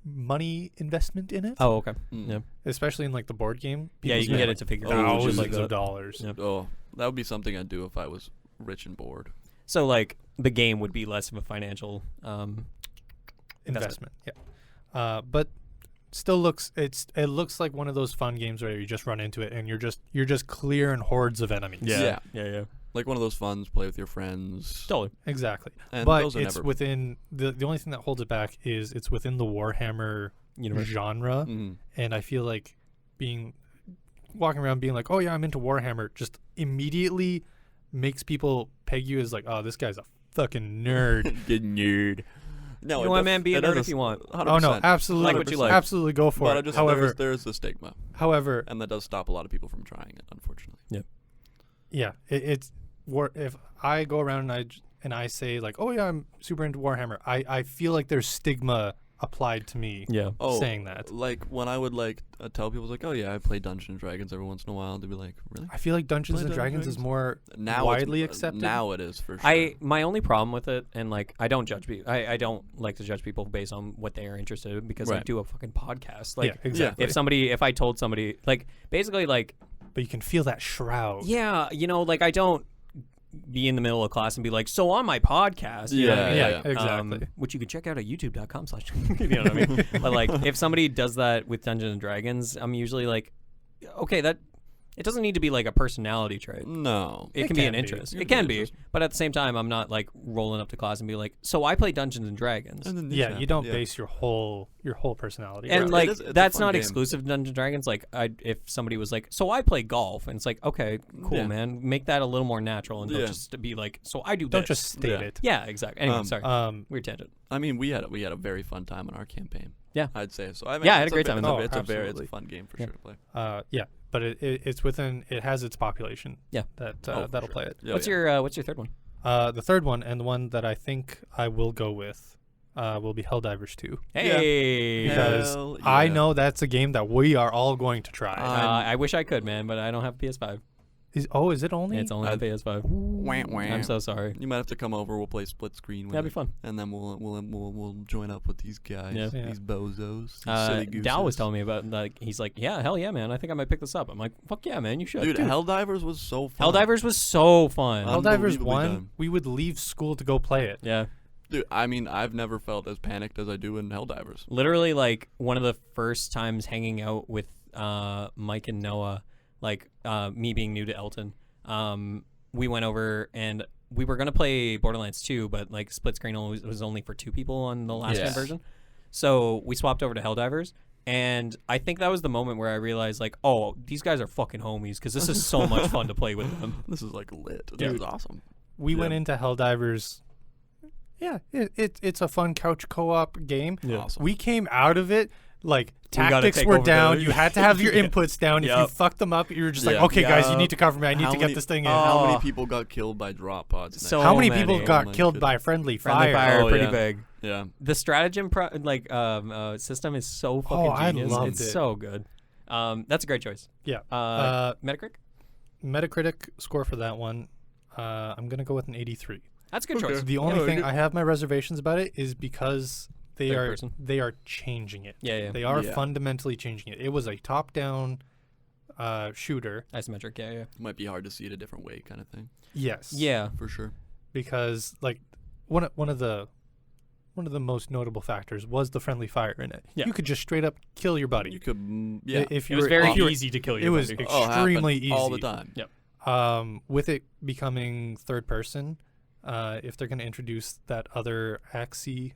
money investment in it, Oh, okay. Mm. Yeah. especially in like the board game. Yeah, People you can spend, get like, into figure thousands thousands like of that. dollars. Yeah. Oh, that would be something I'd do if I was rich and bored. So like the game would be less of a financial Investment. Yeah, but still looks it looks like one of those fun games where you just run into it and you're just clearing hordes of enemies. Yeah. Like one of those funds, play with your friends. Totally. Exactly. And But those are it's never- within the only thing that holds it back is it's within the Warhammer Universe. genre, and I feel like walking around being like, oh yeah, I'm into Warhammer, just immediately makes people peg you as like, oh, this guy's a fucking nerd. Good nerd. No, You know what, man? Be a nerd if you want. 100%. Oh no, absolutely, Like what you like. absolutely go for But it. However, there's a stigma, however, and that does stop a lot of people from trying it, unfortunately. yeah, it's if I go around and I say like, oh yeah, I'm super into Warhammer, I feel like there's stigma applied to me Yeah. saying that. Like when I would tell people like, oh yeah, I play Dungeons and Dragons every once in a while, they'd be like, really? I feel like Dungeons Play and Dragons Dungeons? is more Now widely it's, accepted. Now it is for sure. My only problem with it, and like I don't judge people. I don't like to judge people based on what they are interested in because I Right. do a fucking podcast. Like yeah, exactly. if I told somebody like basically like But you can feel that shroud. yeah, like I don't be in the middle of class and be like, so on my podcast, you know what I mean? Yeah, exactly. Which you can check out at youtube.com/ you know what I mean? But like if somebody does that with Dungeons and Dragons, I'm usually like, okay, that it doesn't need to be like a personality trait. No. It can be an interest. It can be, but at the same time, I'm not like rolling up to class and be like, so I play Dungeons and Dragons. And then Yeah, you don't base your whole personality. And around like It's a that's fun not game. exclusive to Dungeons and Dragons. Like if somebody was like, so I play golf, and it's like, okay, cool, Yeah. man, make that a little more natural, and don't Yeah. just be like, so I do. don't this. just state Yeah. it. Yeah, exactly. Anyway, sorry, weird tangent. I mean, we had a very fun time on our campaign. Yeah. I'd say so. I mean, Yeah, I had it's a great time. It's Oh, it's a absolutely. fun game for Yeah. sure to play. Yeah, but it's within. It has its population. Yeah. that for that'll sure. play it. Yeah, What's yeah. your third one? The third one, and the one that I think I will go with, will be Helldivers 2. Hey, Because Hell I yeah. know that's a game that we are all going to try. I wish I could, man, but I don't have a PS5. Is it only? It's only on PS5. Wah, wah. I'm so sorry. You might have to come over. We'll play split screen. With That'd be it, fun. And then we'll join up with these guys. Yeah. Yeah. These bozos. These silly gooses. Dal was telling me about like he's like, yeah, hell yeah, man. I think I might pick this up. I'm like, fuck yeah, man, you should. Dude, Helldivers was so fun. Helldivers was so fun. Helldivers Unbelievably 1, done. we would leave school to go play it. Yeah. Dude, I mean, I've never felt as panicked as I do in Helldivers. Literally, like one of the first times hanging out with Mike and Noah, like me being new to Elton, we went over and we were gonna play Borderlands 2, but like split screen was only for 2 people on the last gen Yes. version. So we swapped over to Helldivers, and I think that was the moment where I realized, like, oh, these guys are fucking homies because this is so much fun to play with them. This is like lit. This Dude. is awesome. We Yeah. went into Helldivers. Yeah, it's a fun couch co-op game. Yeah. Awesome. We came out of it like gotta tactics take were over down. the- You had to have your Yeah. inputs down. If you Yep. fucked them up, you were just like, Yeah. okay, guys, you Yup. need to cover me. I need How to many- get this thing in. How many Oh. people got killed by drop pods? So How many many. people Oh got my killed by goodness. friendly Friendly fire? fire, Oh, pretty yeah. big. Yeah. The stratagem system is so fucking I genius. loved It's it. so good. That's a great choice. Yeah. Metacritic? Metacritic score for that one, I'm gonna go with an 83. That's a good choice. The only thing I have my reservations about it is because Third person. they are changing it. Yeah. They are Yeah. fundamentally changing it. It was a top-down shooter. Isometric, yeah. Might be hard to see it a different way, kind of thing. Yes. Yeah. For sure. Because like one of the most notable factors was the friendly fire in it. Yeah. You could just straight up kill your buddy. You could, yeah. If It you was were, very if you were- easy to kill It your was buddy. extremely happened easy all the time. Yep. With it becoming third person, if they're going to introduce that other axis,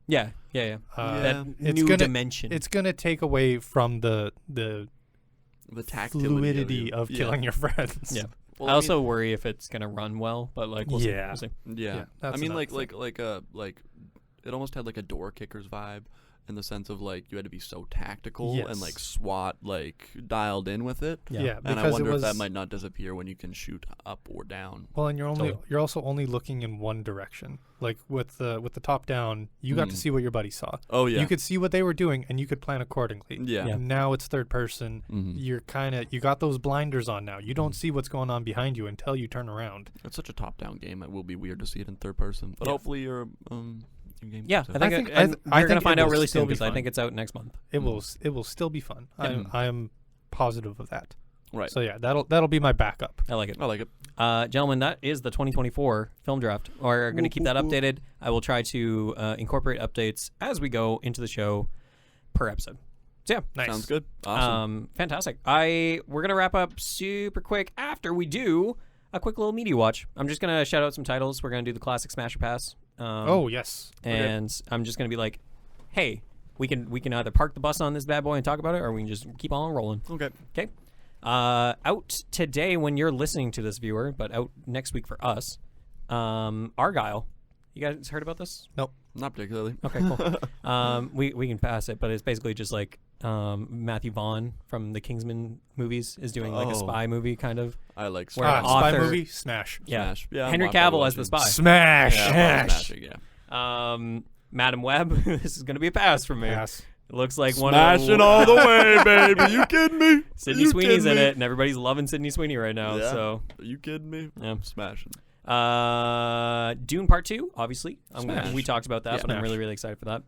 Yeah. Yeah. That it's new gonna- dimension. it's going to take away from the The tactility fluidity it. of killing your friends. Yeah. Well, I mean- also worry if it's gonna run well, but like we'll Yeah. see. We'll see. Yeah. Yeah, I that's mean, another like it almost had like a door kickers vibe in the sense of like you had to be so tactical and Yes. like SWAT like dialed in with it. Yeah, And I because wonder it was if that might not disappear when you can shoot up or down. well, and Totally. you're also only looking in one direction. Like with the top down, you got to see what your buddy saw. Oh yeah. You could see what they were doing, and you could plan accordingly. Yeah. Yeah. Now it's third person. Mhm. You're you got those blinders on now. You don't see what's going on behind you until you turn around. It's such a top-down game. It will be weird to see it in third person, but Yeah. hopefully you're in-game. Yeah, so- I think, think- and I we're gonna think it find out will really still soon be because I fun. think it's out next month. It will still be fun. Yeah. I'm positive of that. Right. So yeah, that'll be my backup. I like it. I like it. Gentlemen, that is the 2024 film draft. We're going to keep that updated. I will try to incorporate updates as we go into the show per episode. So yeah, Nice. Sounds good. Awesome. Fantastic. We're gonna wrap up super quick after we do a quick little media watch. I'm just gonna shout out some titles. We're gonna do the classic Smash or Pass. Oh yes. And I'm just gonna be like, hey, we can either park the bus on this bad boy and talk about it, or we can just keep on rolling. Okay. Okay. Out today when you're listening to this, viewer, but out next week for us. Argyle. You guys heard about this? Nope. Not particularly. Okay, cool. We can pass it, but it's basically just like Matthew Vaughn from the Kingsman movies is doing like a spy movie kind of. I like Where Smash. author- Spy movie. Smash. Yeah. Smash. Yeah, Henry I'm probably Cavill as the watching. spy. Smash. Yeah, Smash. Smashing, yeah. Madam Web. This is gonna be a pass from me. Pass. It looks like one Smashing of all the way, baby. You kidding me? Sydney You Sweeney's kidding in me? it, and everybody's loving Sydney Sweeney right now. Yeah. So Are you kidding me? yeah. Smashing. Dune Part 2, obviously. Smash. We talked about that, Yeah. but I'm really, really excited for that.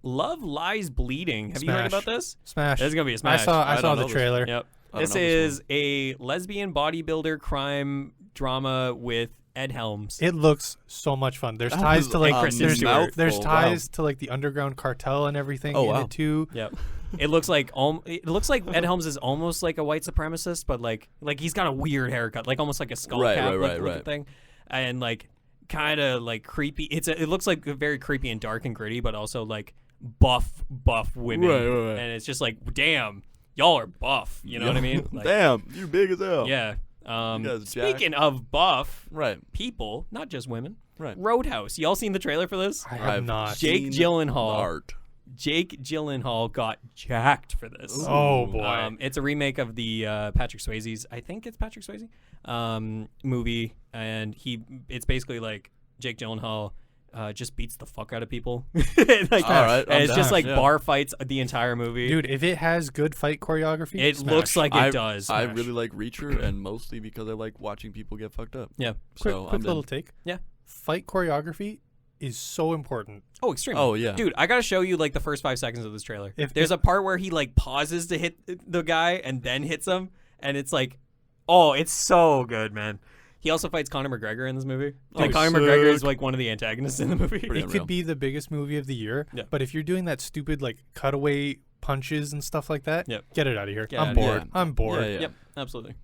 Love Lies Bleeding. Have you heard Smash. about this? Smash. This is gonna be a smash. I I saw don't the know this. trailer. Yep. I don't This know this is a lesbian bodybuilder crime drama with Ed Helms. It looks so much fun. There's That ties was to like a Kristen there's, Stewart. there's mouthful. ties to like the underground cartel and everything Oh, in wow. it too. Yep. It looks like Ed Helms is almost like a white supremacist, but like he's got a weird haircut, like almost like a skull Right, cap right, looking right. thing, and like kind of like creepy. It looks like very creepy and dark and gritty, but also like buff women, Right. and it's just like, damn, y'all are buff. You know what I mean? Like, Damn, you big as hell. yeah. guys Speaking of buff Right. people, not just women, Right. Roadhouse. Y'all seen the trailer for this? I have I've not. Jake seen Gyllenhaal. Art. Jake Gyllenhaal got jacked for this. Oh boy. It's a remake of the Patrick Swayze's, I think it's Patrick Swayze, movie, and it's basically like Jake Gyllenhaal just beats the fuck out of people. Like, All right, and I'm it's just down, like yeah. bar fights the entire movie. Dude, if it has good fight choreography, it smash. looks like it does. I really like Reacher, and mostly because I like watching people get fucked up. Yeah. quick, So quick I'm little in. take. Yeah. Fight choreography is so important. Oh, extremely. Oh, yeah. Dude, I gotta show you like the first 5 seconds of this trailer. If- There's a part where he like pauses to hit the guy and then hits him, and it's like, oh, it's so good, man. He also fights Conor McGregor in this movie. Oh, Conor McGregor is sick. like one of the antagonists in the movie. Pretty It unreal. could be the biggest movie of the year, Yeah. but if you're doing that stupid like cutaway punches and stuff like that, Yep. get it out of here. Get I'm outta here. bored. I'm bored. Yeah, yeah. Yep, absolutely.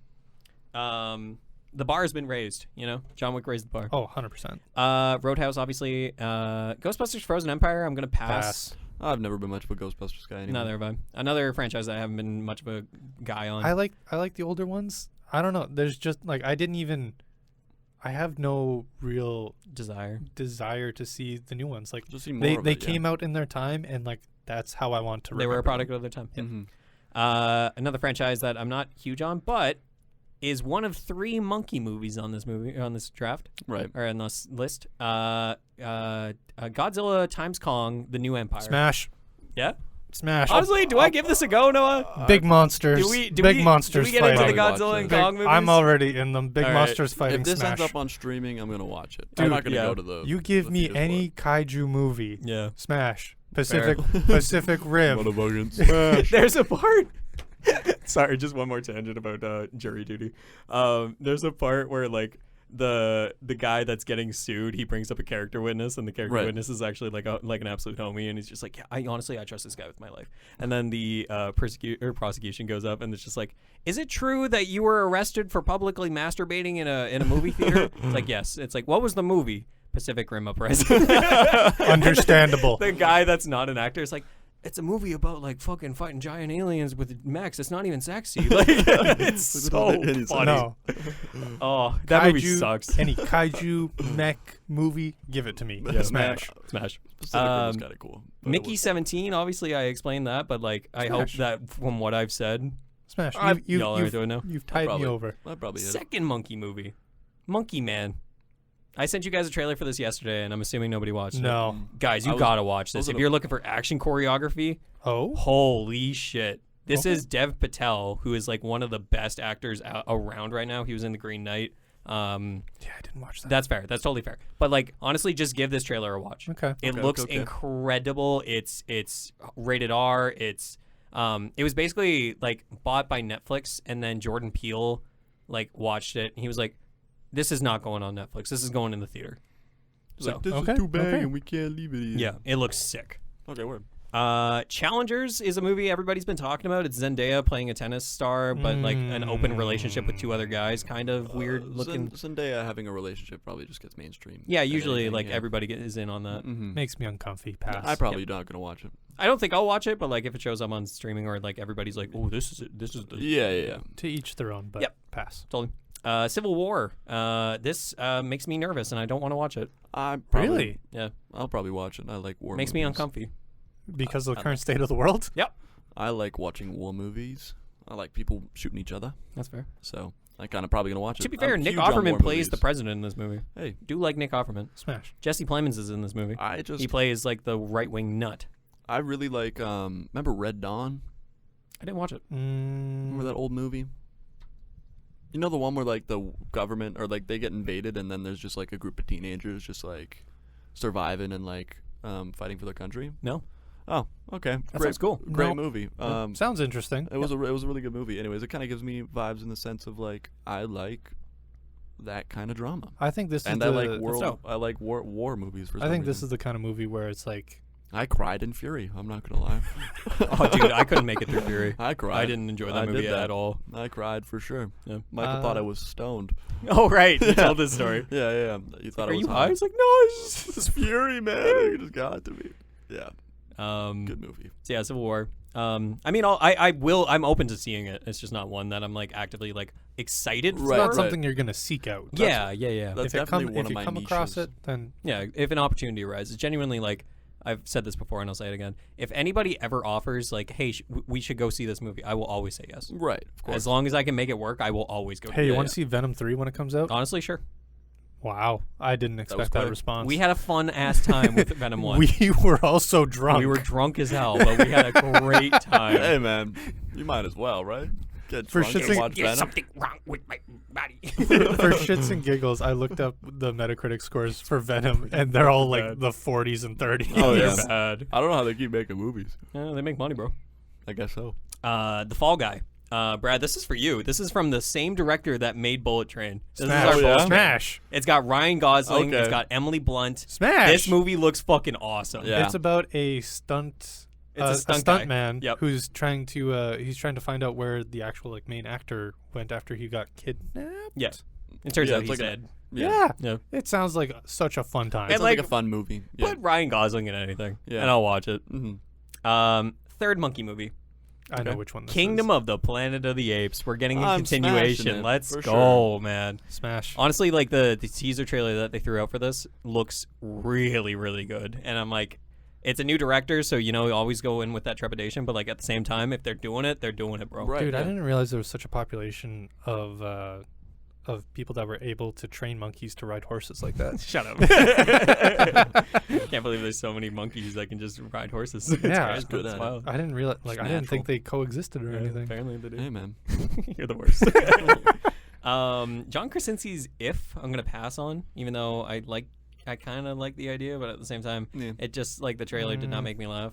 The bar has been raised, you know? John Wick raised the bar. Oh, 100%. Roadhouse, obviously. Ghostbusters Frozen Empire, I'm going to pass. I've never been much of a Ghostbusters guy anymore. Neither have I. Another franchise that I haven't been much of a guy on. I like the older ones. I don't know. There's just like I have no real Desire. desire to see the new ones. Like Just see more they of they it, yeah. came out in their time, and like that's how I want to. They were a remember product them. of their time. Mhm. Another franchise that I'm not huge on, but is one of 3 monkey movies on this draft, Right. or on this list. Godzilla times Kong: The New Empire. Smash, Yeah. smash. Honestly, do I give this a go, Noah? Big monsters. Do big we monsters get into the fighting. Watch Godzilla this. and Big- Kong movies? I'm already in them. Big All right. monsters fighting. If this smash. ends up on streaming, I'm gonna watch it. Dude, I'm not gonna yeah. go to the. You give the me theaters any kaiju movie. Yeah. Smash. Pacific Rim. Motherfucking There's a part. Sorry, just one more tangent about jury duty. There's a part where like the guy that's getting sued, he brings up a character witness, and the character Right. witness is actually like an absolute homie, and he's just like, yeah, I trust this guy with my life. And then the prosecution goes up, and it's just like, is it true that you were arrested for publicly masturbating in a movie theater? It's like, yes. It's like, what was the movie? Pacific Rim Uprising. Understandable. The guy that's not an actor is like, it's a movie about like fucking fighting giant aliens with mechs. It's not even sexy. Like, it's so It's funny. No. Oh, that movie sucks. Any kaiju mech movie, give it to me. Yeah, Smash. Smash. Pacific Rim was kind of cool. but it Mickey was- 17. Obviously, I explained that, but like, I hope Smash. that from what I've said, Smash. y'all are doing now. You've tied probably- me over. That probably is. Second monkey movie, Monkey Man. I sent you guys a trailer for this yesterday, and I'm assuming nobody watched it. No. Guys, you I was- gotta watch I was this. If gonna- you're looking for action choreography, Oh. holy shit. This Okay. is Dev Patel, who is like one of the best actors around right now. He was in The Green Knight. Yeah, I didn't watch that. That's fair. That's totally fair. But like, honestly, just give this trailer a watch. Okay. It looks okay. incredible. It's rated R. It was basically like bought by Netflix, and then Jordan Peele like watched it, and he was like, "This is not going on Netflix. This is going in the theater." It's So like, this Okay, is too bad, okay. and we can't leave it here. yeah, it looks sick. Okay, word. Challengers is a movie everybody's been talking about. It's Zendaya playing a tennis star, but like an open relationship with 2 other guys. Kind of weird looking. Zendaya having a relationship probably just gets mainstream. Yeah, usually like everybody is in on that. Makes me uncomfy. Pass. I probably not gonna watch it. I don't think I'll watch it, but like if it shows up on streaming or like everybody's like, oh, this is the Yeah. To each their own, but pass. Totally. Civil War. This makes me nervous and I don't want to watch it. Really? Yeah. I'll probably watch it. I like war. Makes me uncomfy. Because of the current state of the world? Yep. I like watching war movies. I like people shooting each other. That's fair. So I kind of probably gonna watch it. To be fair, I'm Nick huge on Offerman war plays the movies. president in this movie. Hey, Do like Nick Offerman. Smash. Jesse Plemons is in this movie. He plays like the right-wing nut. I really like. Remember Red Dawn? I didn't watch it. Remember that old movie? You know the one where like the government or like they get invaded and then there's just like a group of teenagers just like surviving and like fighting for their country. No. Oh, okay. That sounds cool. Great movie. Sounds interesting. It was a really good movie. Anyways, it kind of gives me vibes in the sense of like I like that kind of drama. I think this is And the, I like war movies for some I think reason. this is the kind of movie where it's like I cried in Fury. I'm not gonna lie. Oh, dude, I couldn't make it through Fury. I cried. I didn't enjoy that movie at all. I cried for sure. Yeah. Michael thought I was stoned. Oh, right. You told this story. Yeah. You thought Are I was you high? high. It's like, no, it's just It's Fury, man. You just got to me. Yeah. Good movie. So yeah, Civil War. I mean, I'm open to seeing it. It's just not one that I'm like actively like excited it's for. not something you're gonna seek out. Yeah. That's If definitely one if of you my come niches. across it, then Yeah, if an opportunity arises, genuinely, like I've said this before and I'll say it again. If anybody ever offers like, hey, we should go see this movie, I will always say yes. Right, of course. As long as I can make it work, I will always go. hey, you do want it. to see Venom 3 when it comes out? Honestly, sure. Wow, I didn't expect that quick. response. We had a fun ass time with Venom 1. We were also drunk. We were drunk as hell, but we had a great time. Hey, man. You might as well, right? Get For drunk shits and and- watch There's Venom. something wrong with my body. For shits and giggles, I looked up the Metacritic scores for Venom, and they're all like bad. the 40s and 30s. Oh, They're yeah. bad. I don't know how they keep making movies. Yeah, they make money, bro. I guess so. The Fall Guy. Brad, this is for you. This is from the same director that made Bullet Train. This Smash. is our Oh, yeah? bonus. Smash. It's got Ryan Gosling. Okay. It's got Emily Blunt. Smash. This movie looks fucking awesome. Yeah. It's about a stunt. It's a stunt guy. man Yep. who's trying to find out where the actual like main actor went after he got kidnapped. Yeah. It turns Yeah, out it's he's like dead. Yeah. Yeah. It sounds like such a fun time. And It's like- like a fun movie. Yeah. Put Ryan Gosling in anything, Yeah. and I'll watch it. Mm-hmm. Third monkey movie. I know Okay. which one this Kingdom is. of the Planet of the Apes. We're getting a I'm continuation. smashing it, Let's for go, man. Smash. Honestly, like the teaser trailer that they threw out for this looks really, really good. And I'm like, it's a new director, so you know, you always go in with that trepidation. But like at the same time, if they're doing it, bro. Right. Dude, I yeah. didn't realize there was such a population of people that were able to train monkeys to ride horses like that. Shut up. Can't believe there's so many monkeys that can just ride horses. It's Yeah. crazy. Good It's at it. wild. I didn't realize. Like, It's I didn't think natural. they coexisted or anything. Apparently they do. Hey, man. You're the worst. John Krasinski's If I'm gonna pass on, even though I kind of like the idea, but at the same time, Yeah. it just like the trailer did not make me laugh.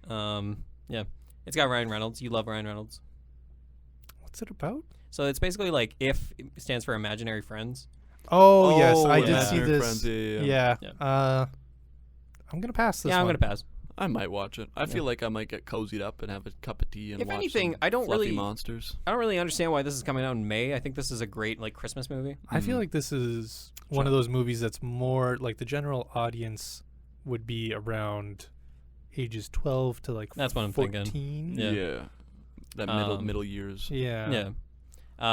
Yeah, it's got Ryan Reynolds. You love Ryan Reynolds. What's it about? So it's basically like If stands for imaginary friends. Oh, yes, I yeah. did see Imaginary this. Friends, yeah. Yeah. I'm gonna pass this. Yeah, I'm one. gonna pass. I might watch it. I feel like I might get cozied up and have a cup of tea and If watch anything, some I don't fluffy really- monsters. I don't really understand why this is coming out in May. I think this is a great like Christmas movie. I feel like this is one of those movies that's more like the general audience would be around ages 12 to like That's what I'm 14. thinking. Yeah. Yeah. That middle years. Yeah. Yeah.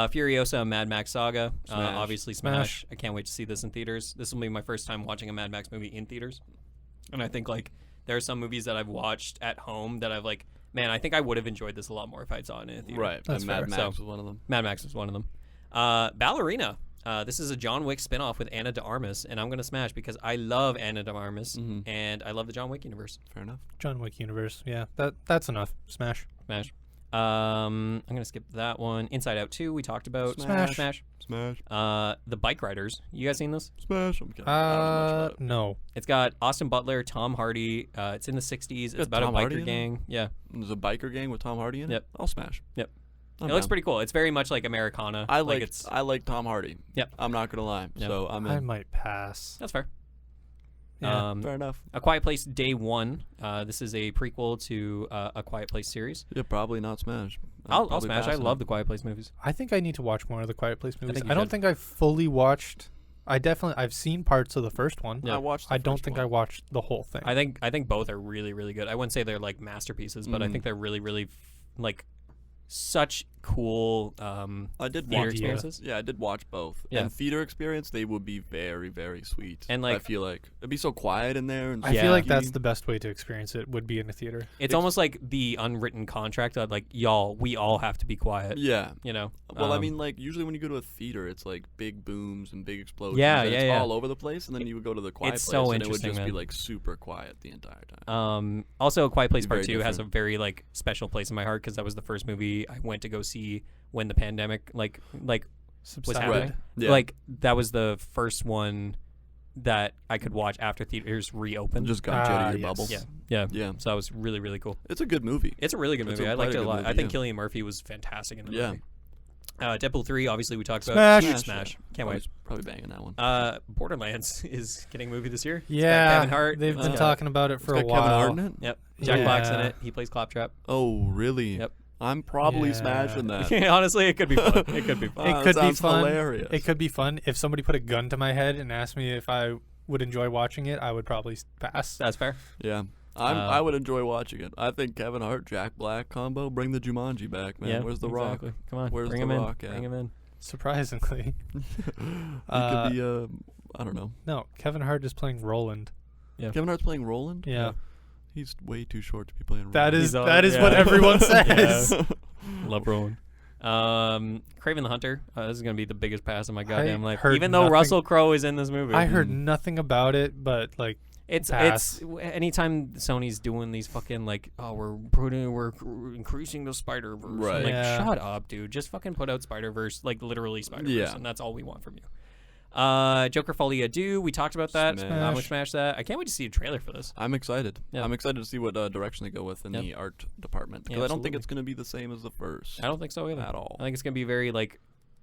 Furiosa, Mad Max Saga, Smash. obviously Smash. I can't wait to see this in theaters. This will be my first time watching a Mad Max movie in theaters, and I think like there are some movies that I've watched at home that I've like, man, I think I would have enjoyed this a lot more if I saw it in a theater. Right. That's and Mad fair. Max So- was one of them. Mad Max was one of them. Ballerina. This is a John Wick spinoff with Anna de Armas, and I'm gonna smash because I love Anna de Armas and I love the John Wick universe. Fair enough. John Wick universe. Yeah. That's enough. Smash. Smash. I'm gonna skip that one. Inside Out 2, we talked about. Smash. Smash. Smash. The Bike Riders. You guys seen this? Smash. I'm kidding. I don't know much about it. No. It's got Austin Butler, Tom Hardy. It's in the 60s. It's Got about Tom a Hardy biker in it? gang. Yeah. There's a biker gang with Tom Hardy in it? Yep. I'll smash. Yep. I'm It looks down. pretty cool. It's very much like Americana. I it's like Tom Hardy. Yep. I'm not gonna lie. Yep. So I'm I in. might pass. That's fair. Yeah. Fair enough. A Quiet Place Day One. This is a prequel to A Quiet Place series. Yeah, probably not Smash. I'll probably smash. I pass it. love the Quiet Place movies. I think I need to watch more of the Quiet Place movies. think you I don't should. think I've fully watched. I've seen parts of the first one. Yeah. I watched. I don't think I watched the whole thing. I think both are really, really good. I wouldn't say they're like masterpieces, but I think they're really, really like such cool I did theater watch experiences. Yeah, I did watch both. Yeah. And theater experience, they would be very, very sweet. And, I like- feel like it'd be so quiet in there. And I Yeah. feel like that's the best way to experience it. Would be in a theater. It's almost like the unwritten contract of like, y'all, we all have to be quiet. Yeah. You know. Well, I mean, like usually when you go to a theater, it's like big booms and big explosions. Yeah, and yeah, it's yeah. all over the place, and then you would go to the quiet It's place, so and it would interesting, just be man. like super quiet the entire time. Also, A Quiet Place Be Part very 2 has a different. very like special place in my heart because that was the first movie I went to go see when the pandemic like was Subsided. happening. Yeah. Like that was the first one that I could watch after theaters reopened. Just got you out of your yes. bubble. yeah, yeah. Yeah. So that was really, really cool. It's a good movie. It's a really good It's movie. a I liked quite it a a good lot. I movie, think yeah. Cillian Murphy was fantastic in the Yeah. movie. Deadpool 3, obviously we talked Smash. about. Huge smash. Can't wait. Probably banging that one. Borderlands is getting a movie this year. It's got Yeah, Kevin Hart. they've been It's talking about it for a got while. Kevin Hart in it? Yep. Jack Black's in Yeah. it. He plays Claptrap. Oh, really? Yep. I'm probably Yeah. smashing that. Honestly, it could be fun. It could be fun. It That could be sounds fun. hilarious. It could be fun if somebody put a gun to my head and asked me if I would enjoy watching it. I would probably pass. That's fair. Yeah. I would enjoy watching it. I think Kevin Hart, Jack Black combo, bring the Jumanji back, man. Yeah. Where's the exactly. Rock? Come on. Where's bring The him Rock in. at? Bring him in. Surprisingly, He could be I don't know. no. Kevin Hart is playing Roland. Kevin Hart's playing Roland? Yeah, He's way too short to be playing Roland. that is He's all- that is yeah. what everyone says. Love Roland. Craven the Hunter. This is gonna be the biggest pass of my goddamn life. heard Even though nothing- Russell Crowe is in this movie. I heard nothing about it, but like It's pass. anytime Sony's doing these fucking like, oh, we're increasing the Spider Verse. Right. Like, Yeah. shut up, dude. Just fucking put out Spider Verse, like literally Spider Verse, Yeah. and that's all we want from you. Joker Folie à Deux. We talked about that. Smash. I'm gonna smash that. I can't wait to see a trailer for this. I'm excited. Yeah. I'm excited to see what direction they go with in Yep. the art department. Yeah, Because I don't think absolutely. it's going to be the same as the first I don't think so either. at all. I think it's gonna be very like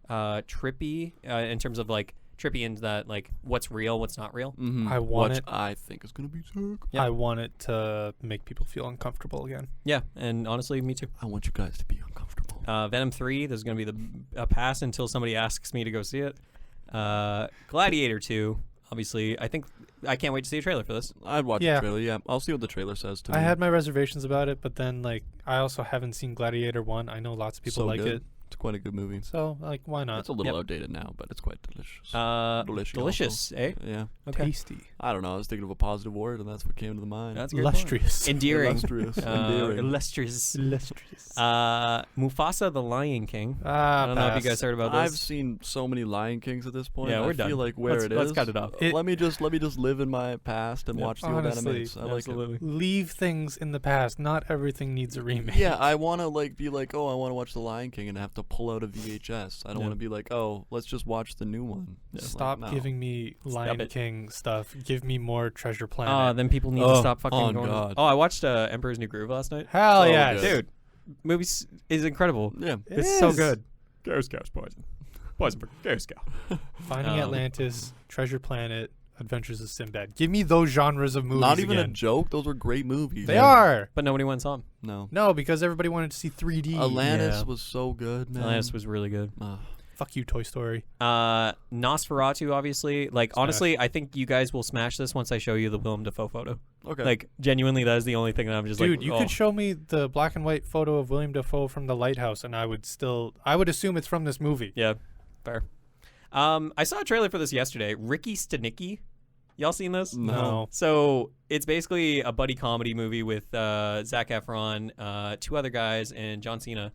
trippy in terms of like trippy into that like what's real, what's not real. Mm-hmm. I want Which it. I think is going to be sick. Yeah. I want it to make people feel uncomfortable again. Yeah, and honestly, me too. I want you guys to be uncomfortable. Venom 3. There's gonna be a pass until somebody asks me to go see it. Gladiator 2. Obviously, I can't wait to see a trailer for this. I'd watch Yeah. the trailer, yeah. I'll see what the trailer says to I me. had my reservations about it, but then like I also haven't seen Gladiator 1. I know lots of people So like good. it, It's quite a good movie. so like why not? It's a little Yep. outdated now, but it's quite delicious. Delicious Delicious, eh? Yeah. Okay. Tasty, I don't know. I was thinking of a positive word, and that's what came to the mind. That's a good point. illustrious, Endearing. Illustrious. Endearing. Illustrious. illustrious. Mufasa the Lion King. I Ah, don't know if you guys pass. heard about I've this. seen so many Lion Kings at this point. Yeah, we're I done. feel like where Let's- it is. let's cut it off. Let me just live in my past and Yep. watch see what Honestly, animates. I like it. Absolutely. Leave things in the past. Not everything needs a remake. Yeah, I want to like be like, oh, I want to watch The Lion King and have to pull out a VHS. I don't Yeah. want to be like, oh, let's just watch the new one. It's like, Stop no. giving me Lion it. King stuff. Give me more Treasure Planet. Then people need to Oh, stop fucking oh, going. God. Oh, I watched Emperor's New Groove last night. Hell so yes. good. Dude, movie is incredible. Yeah. It It's so is. good. Ghost Cow's poison. Poison for Ghost Cow. Finding Um, Atlantis, Treasure Planet, Adventures of Sinbad. Give me those genres of movies Not even again. a joke. Those were great movies. They are. But nobody went and saw him. No. No, because everybody wanted to see 3D. Atlantis Yeah. was so good, man. Atlantis was really good. Fuck you, Toy Story. Nosferatu, obviously. Like, Smash. honestly, I think you guys will smash this once I show you the Willem Dafoe photo. Okay. Like, genuinely, that is the only thing that I'm just Dude, like, you oh. could show me the black and white photo of William Dafoe from The Lighthouse, and I would assume it's from this movie. Yeah, fair. I saw a trailer for this yesterday. Ricky Stenicki. Y'all seen this? No. So it's basically a buddy comedy movie with Zac Efron, two other guys, and John Cena.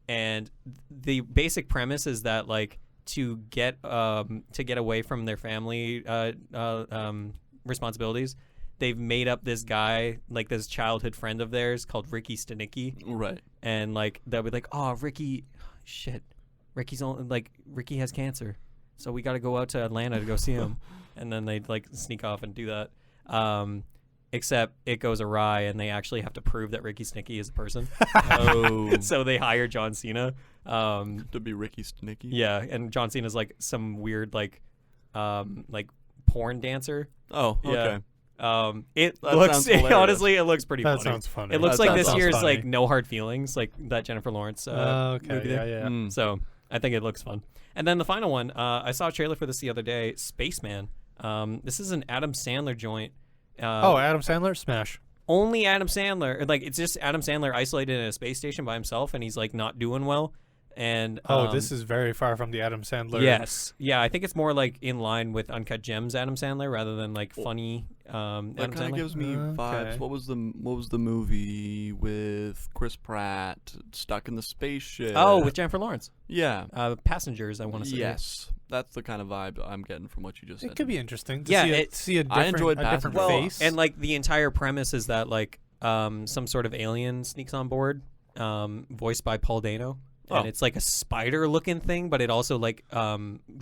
And the basic premise is that like to get away from their family responsibilities, they've made up this guy, like this childhood friend of theirs called Ricky Stenicki. Right. And like they'll be like, oh, Ricky, shit, Ricky has cancer, so we got to go out to Atlanta to go see him. And then they like sneak off and do that. Except it goes awry, and they actually have to prove that Ricky Stenicki is a person. Oh. So they hire John Cena. To be Ricky Stenicki. Yeah, and John Cena's like some weird like porn dancer. Oh, okay. Yeah. It That looks sounds hilarious. honestly, it looks pretty That funny. sounds funny. It looks That like this sounds year's funny. like No Hard Feelings, like that Jennifer Lawrence Okay, movie there. yeah. Mm. So I think it looks fun. And then the final one, I saw a trailer for this the other day, Spaceman. This is an Adam Sandler joint. Adam Sandler, smash. Only Adam Sandler. Like, it's just Adam Sandler isolated in a space station by himself, and he's like not doing well. And This is very far from the Adam Sandler. yes, yeah. I think it's more like in line with Uncut Gems Adam Sandler rather than like funny Adam That kind Sandler. of gives me vibes. Okay. What was the movie with Chris Pratt stuck in the spaceship? Oh, with Jennifer Lawrence. yeah. Passengers, I want to say. Yes, that's the kind of vibe I'm getting from what you just said. It could be interesting to Yeah, see a I different, enjoyed a different Passengers. face. And like the entire premise is that like some sort of alien sneaks on board, voiced by Paul Dano. And Oh. it's like a spider-looking thing, but it also like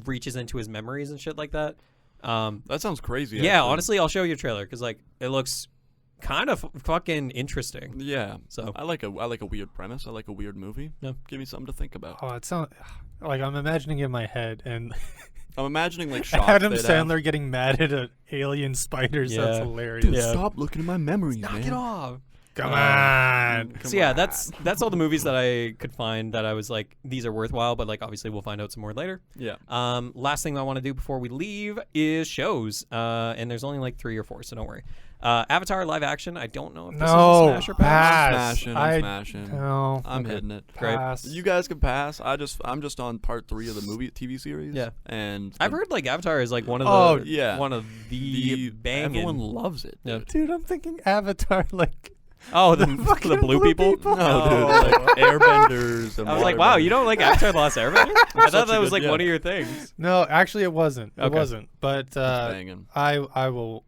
reaches into his memories and shit like that. That sounds crazy. Yeah, actually. honestly, I'll show you a trailer because like it looks kind of fucking interesting. Yeah. So I like a weird premise. I like a weird movie. Yeah. Give me something to think about. it sounds like I'm imagining in my head and I'm imagining like shots Adam they'd Sandler getting mad at alien spiders. Yeah. That's hilarious. Dude, Yeah. stop looking at my memories, knock man. it off. Come on. Come So yeah, on. that's all the movies that I could find that I was like, these are worthwhile, but like obviously we'll find out some more later. Yeah. Last thing I want to do before we leave is shows, and there's only like 3 or 4, so don't worry. Avatar live action. I don't know if this is a No, smash or pass. pass. I'm smashing. No, I'm Okay. hitting it. Great. pass. You guys can pass. I'm just on part 3 of the TV series. Yeah. And I've heard like Avatar is like one of Oh, the yeah. one of the banging. everyone loves it. Yeah. Dude. Dude, I'm thinking Avatar like Oh, the fucking blue people. No, Oh. dude, like airbenders. And I was like, waterbenders. wow, you don't like Avatar: The Last Airbender? I thought Such a that was good- like yeah. one of your things. No, actually it wasn't. It Okay. wasn't. But It's banging. I will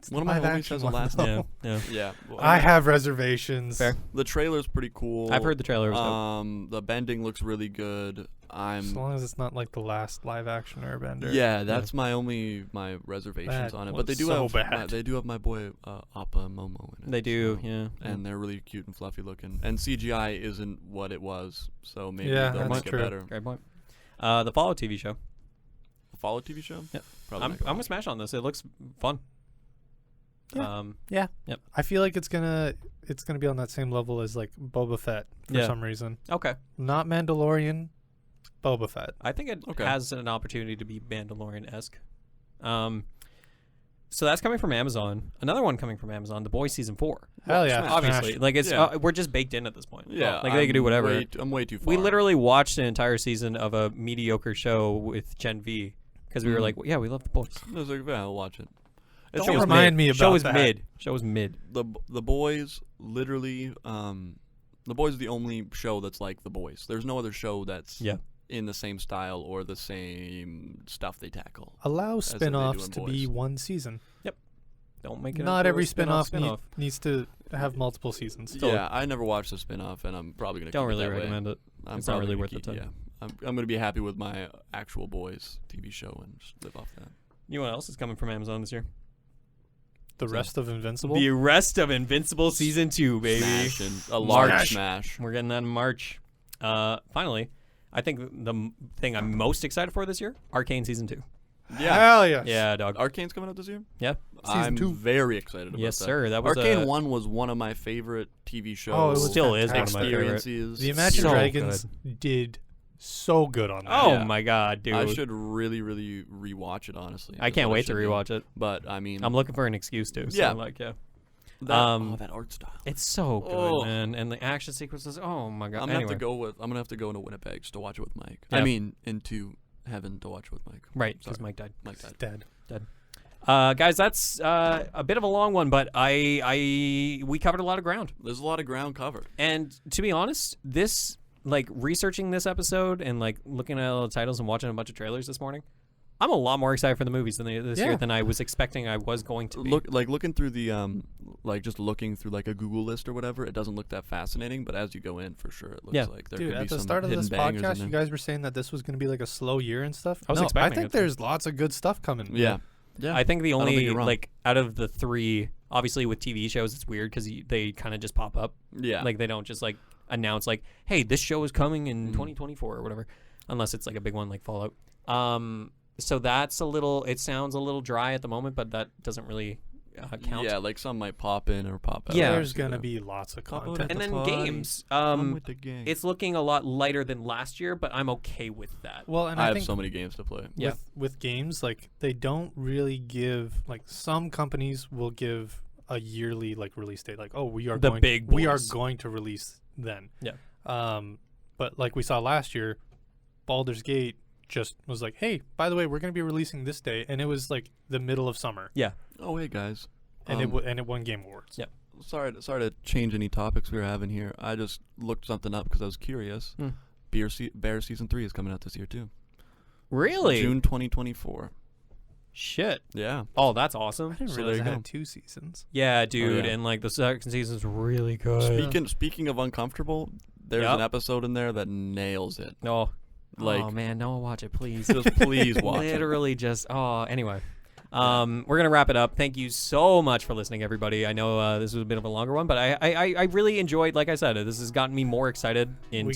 it's One of the my live homies action has a one, last though. name. Yeah. Yeah. Well, I have reservations. Fair. The trailer's pretty cool. I've heard the trailer was dope. The bending looks really good. As long as it's not like the last live action Airbender. Yeah, that's my reservations That on it. But they was do so have bad. they do have my boy Appa and Momo in it. They do, so- yeah. And they're really cute and fluffy looking. And CGI isn't what it was, so maybe Yeah, they'll that's make it true. better. Great point. The Fallout TV show. A follow TV show? Yep. Probably I'm not gonna gonna watch smash on this. It looks fun. Yeah. Yep. I feel like it's gonna be on that same level as like Boba Fett for Yeah. some reason. Okay. Not Mandalorian, Boba Fett. I think it Okay. has an opportunity to be Mandalorian-esque. So that's coming from Amazon. Another one coming from Amazon, The Boys season 4. Hell yeah, smash. Obviously, smash. like it's Yeah. we're just baked in at this point. Yeah, like they could do whatever. I'm way too far. We literally watched an entire season of a mediocre show with Gen V because we were Mhm. like, yeah, we love The Boys. I was like, yeah, I'll watch it. Don't Show was remind me Show about was that. mid. Show was mid. the Boys literally The Boys is the only show that's like The Boys. There's no other show that's Yeah. in the same style or the same stuff they tackle. Allow they do spin-offs in to be Boys. one season. Don't make it. Not into every a spin-off. spin-off needs to have multiple seasons. Yeah, I never watched the spin-off, and I'm probably gonna Don't keep really it that recommend way. it. I'm It's not probably really gonna worth the keep- time. Yeah, I'm gonna be happy with my actual Boys TV show and just live off that. You know what else is coming from Amazon this year? The So- rest of Invincible. The rest of Invincible season 2, baby. Smashing. A large March. smash. We're getting that in March. Finally, I think the thing I'm most excited for this year, Arcane season 2. Yeah, Hell yes. Yeah, dog. Arcane's coming out this year. Yeah. Season I'm 2. very excited about Yes, that. sir. That was Arcane a- 1 was one of my favorite TV shows. Oh, it was Still is one of my fantastic. favorite. experiences. The Imagine So Dragons did so good on that. Oh Yeah. my god, dude. I should really rewatch it. Honestly, I is can't what wait to should do. rewatch it. But I mean, I'm looking for an excuse to. So Yeah. like, yeah. that, that art style. It's so good, Oh. man. And the action sequences, oh my god. I'm gonna Anyway. have to go into Winnipeg just to watch it with Mike. Yeah. I mean, into heaven to watch it with Mike. Right, because Sorry. Mike died. Mike died. Dead. Guys, that's a bit of a long one, but we covered a lot of ground. There's a lot of ground covered. And to be honest, this like researching this episode and like looking at all the titles and watching a bunch of trailers this morning, I'm a lot more excited for the movies this year Yeah. than I was expecting I was going to be. Looking through the just looking through like a Google list or whatever, it doesn't look that fascinating. But as you go in, for sure, it looks Yeah. like there Dude, could be at the some start of hidden this bangers in podcast, there. you guys were saying that this was going to be like a slow year and stuff. I was no, I expecting think it to. there's lots of good stuff coming. Yeah. Yeah. I think the don't think only you're wrong. like out of the 3, obviously with TV shows, it's weird because they kind of just pop up. Yeah. Like they don't just like announce like, hey, this show is coming in Mhm. 2024 or whatever, unless it's like a big one like Fallout. So that's a little. It sounds a little dry at the moment, but that doesn't really count. Yeah, like some might pop in or pop out. Yeah. There's gonna be lots of Couple content. And then Party. games. Come with the game. It's looking a lot lighter than last year, but I'm okay with that. Well, and I I have think so many games to play. Yeah. with games, like they don't really give, like some companies will give a yearly like release date, like, oh, we are The going big we are boys. going to release then. Yeah. But like we saw last year, Baldur's Gate just was like, hey, by the way, we're going to be releasing this day, and it was like the middle of summer, Yeah. Oh, hey guys. and it won Game Awards. Yeah. Sorry to change any topics we were having here. I just looked something up because I was curious. Bear Season 3 is coming out this year too. Really? June 2024. Shit. Yeah. Oh, that's awesome. I didn't So realize there it you had go. 2 seasons. Yeah, dude, yeah. and like the second season's really good. Speaking of uncomfortable, there's Yep. an episode in there that nails it. Oh, Like, oh man, Noah, watch it, please. just please watch it. Literally just anyway. We're gonna wrap it up. Thank you so much for listening, everybody. I know this was a bit of a longer one, but I really enjoyed, like I said, this has gotten me more excited into we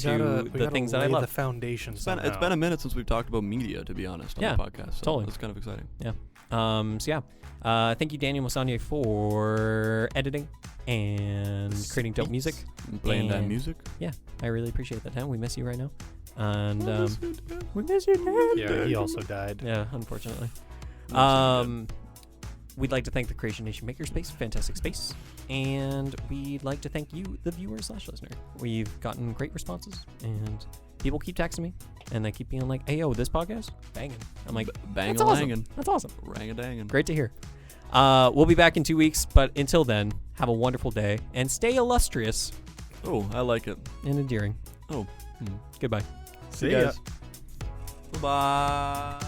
the gotta things that I lay love. the foundation. It's been a minute since we've talked about media, to be honest, on Yeah, the podcast. So totally. It's kind of exciting. Thank you, Daniel Mosionier, for editing and creating dope music. And playing that And- music. Yeah, I really appreciate that, Dan. We miss you right now, and We miss you, Dan. Yeah, he also died. yeah, unfortunately. Dan. We'd like to thank the Creation Nation Makerspace, fantastic space, and we'd like to thank you, the viewer/listener. We've gotten great responses, and people keep texting me, and they keep being like, "Hey, yo, this podcast, banging." I'm like, Bang "That's a awesome. langin'. That's awesome. Rang a dangin'. Great to hear." We'll be back in 2 weeks, but until then, have a wonderful day and stay illustrious Oh, I like it. and endearing. Oh. Goodbye. See you guys. Bye-bye.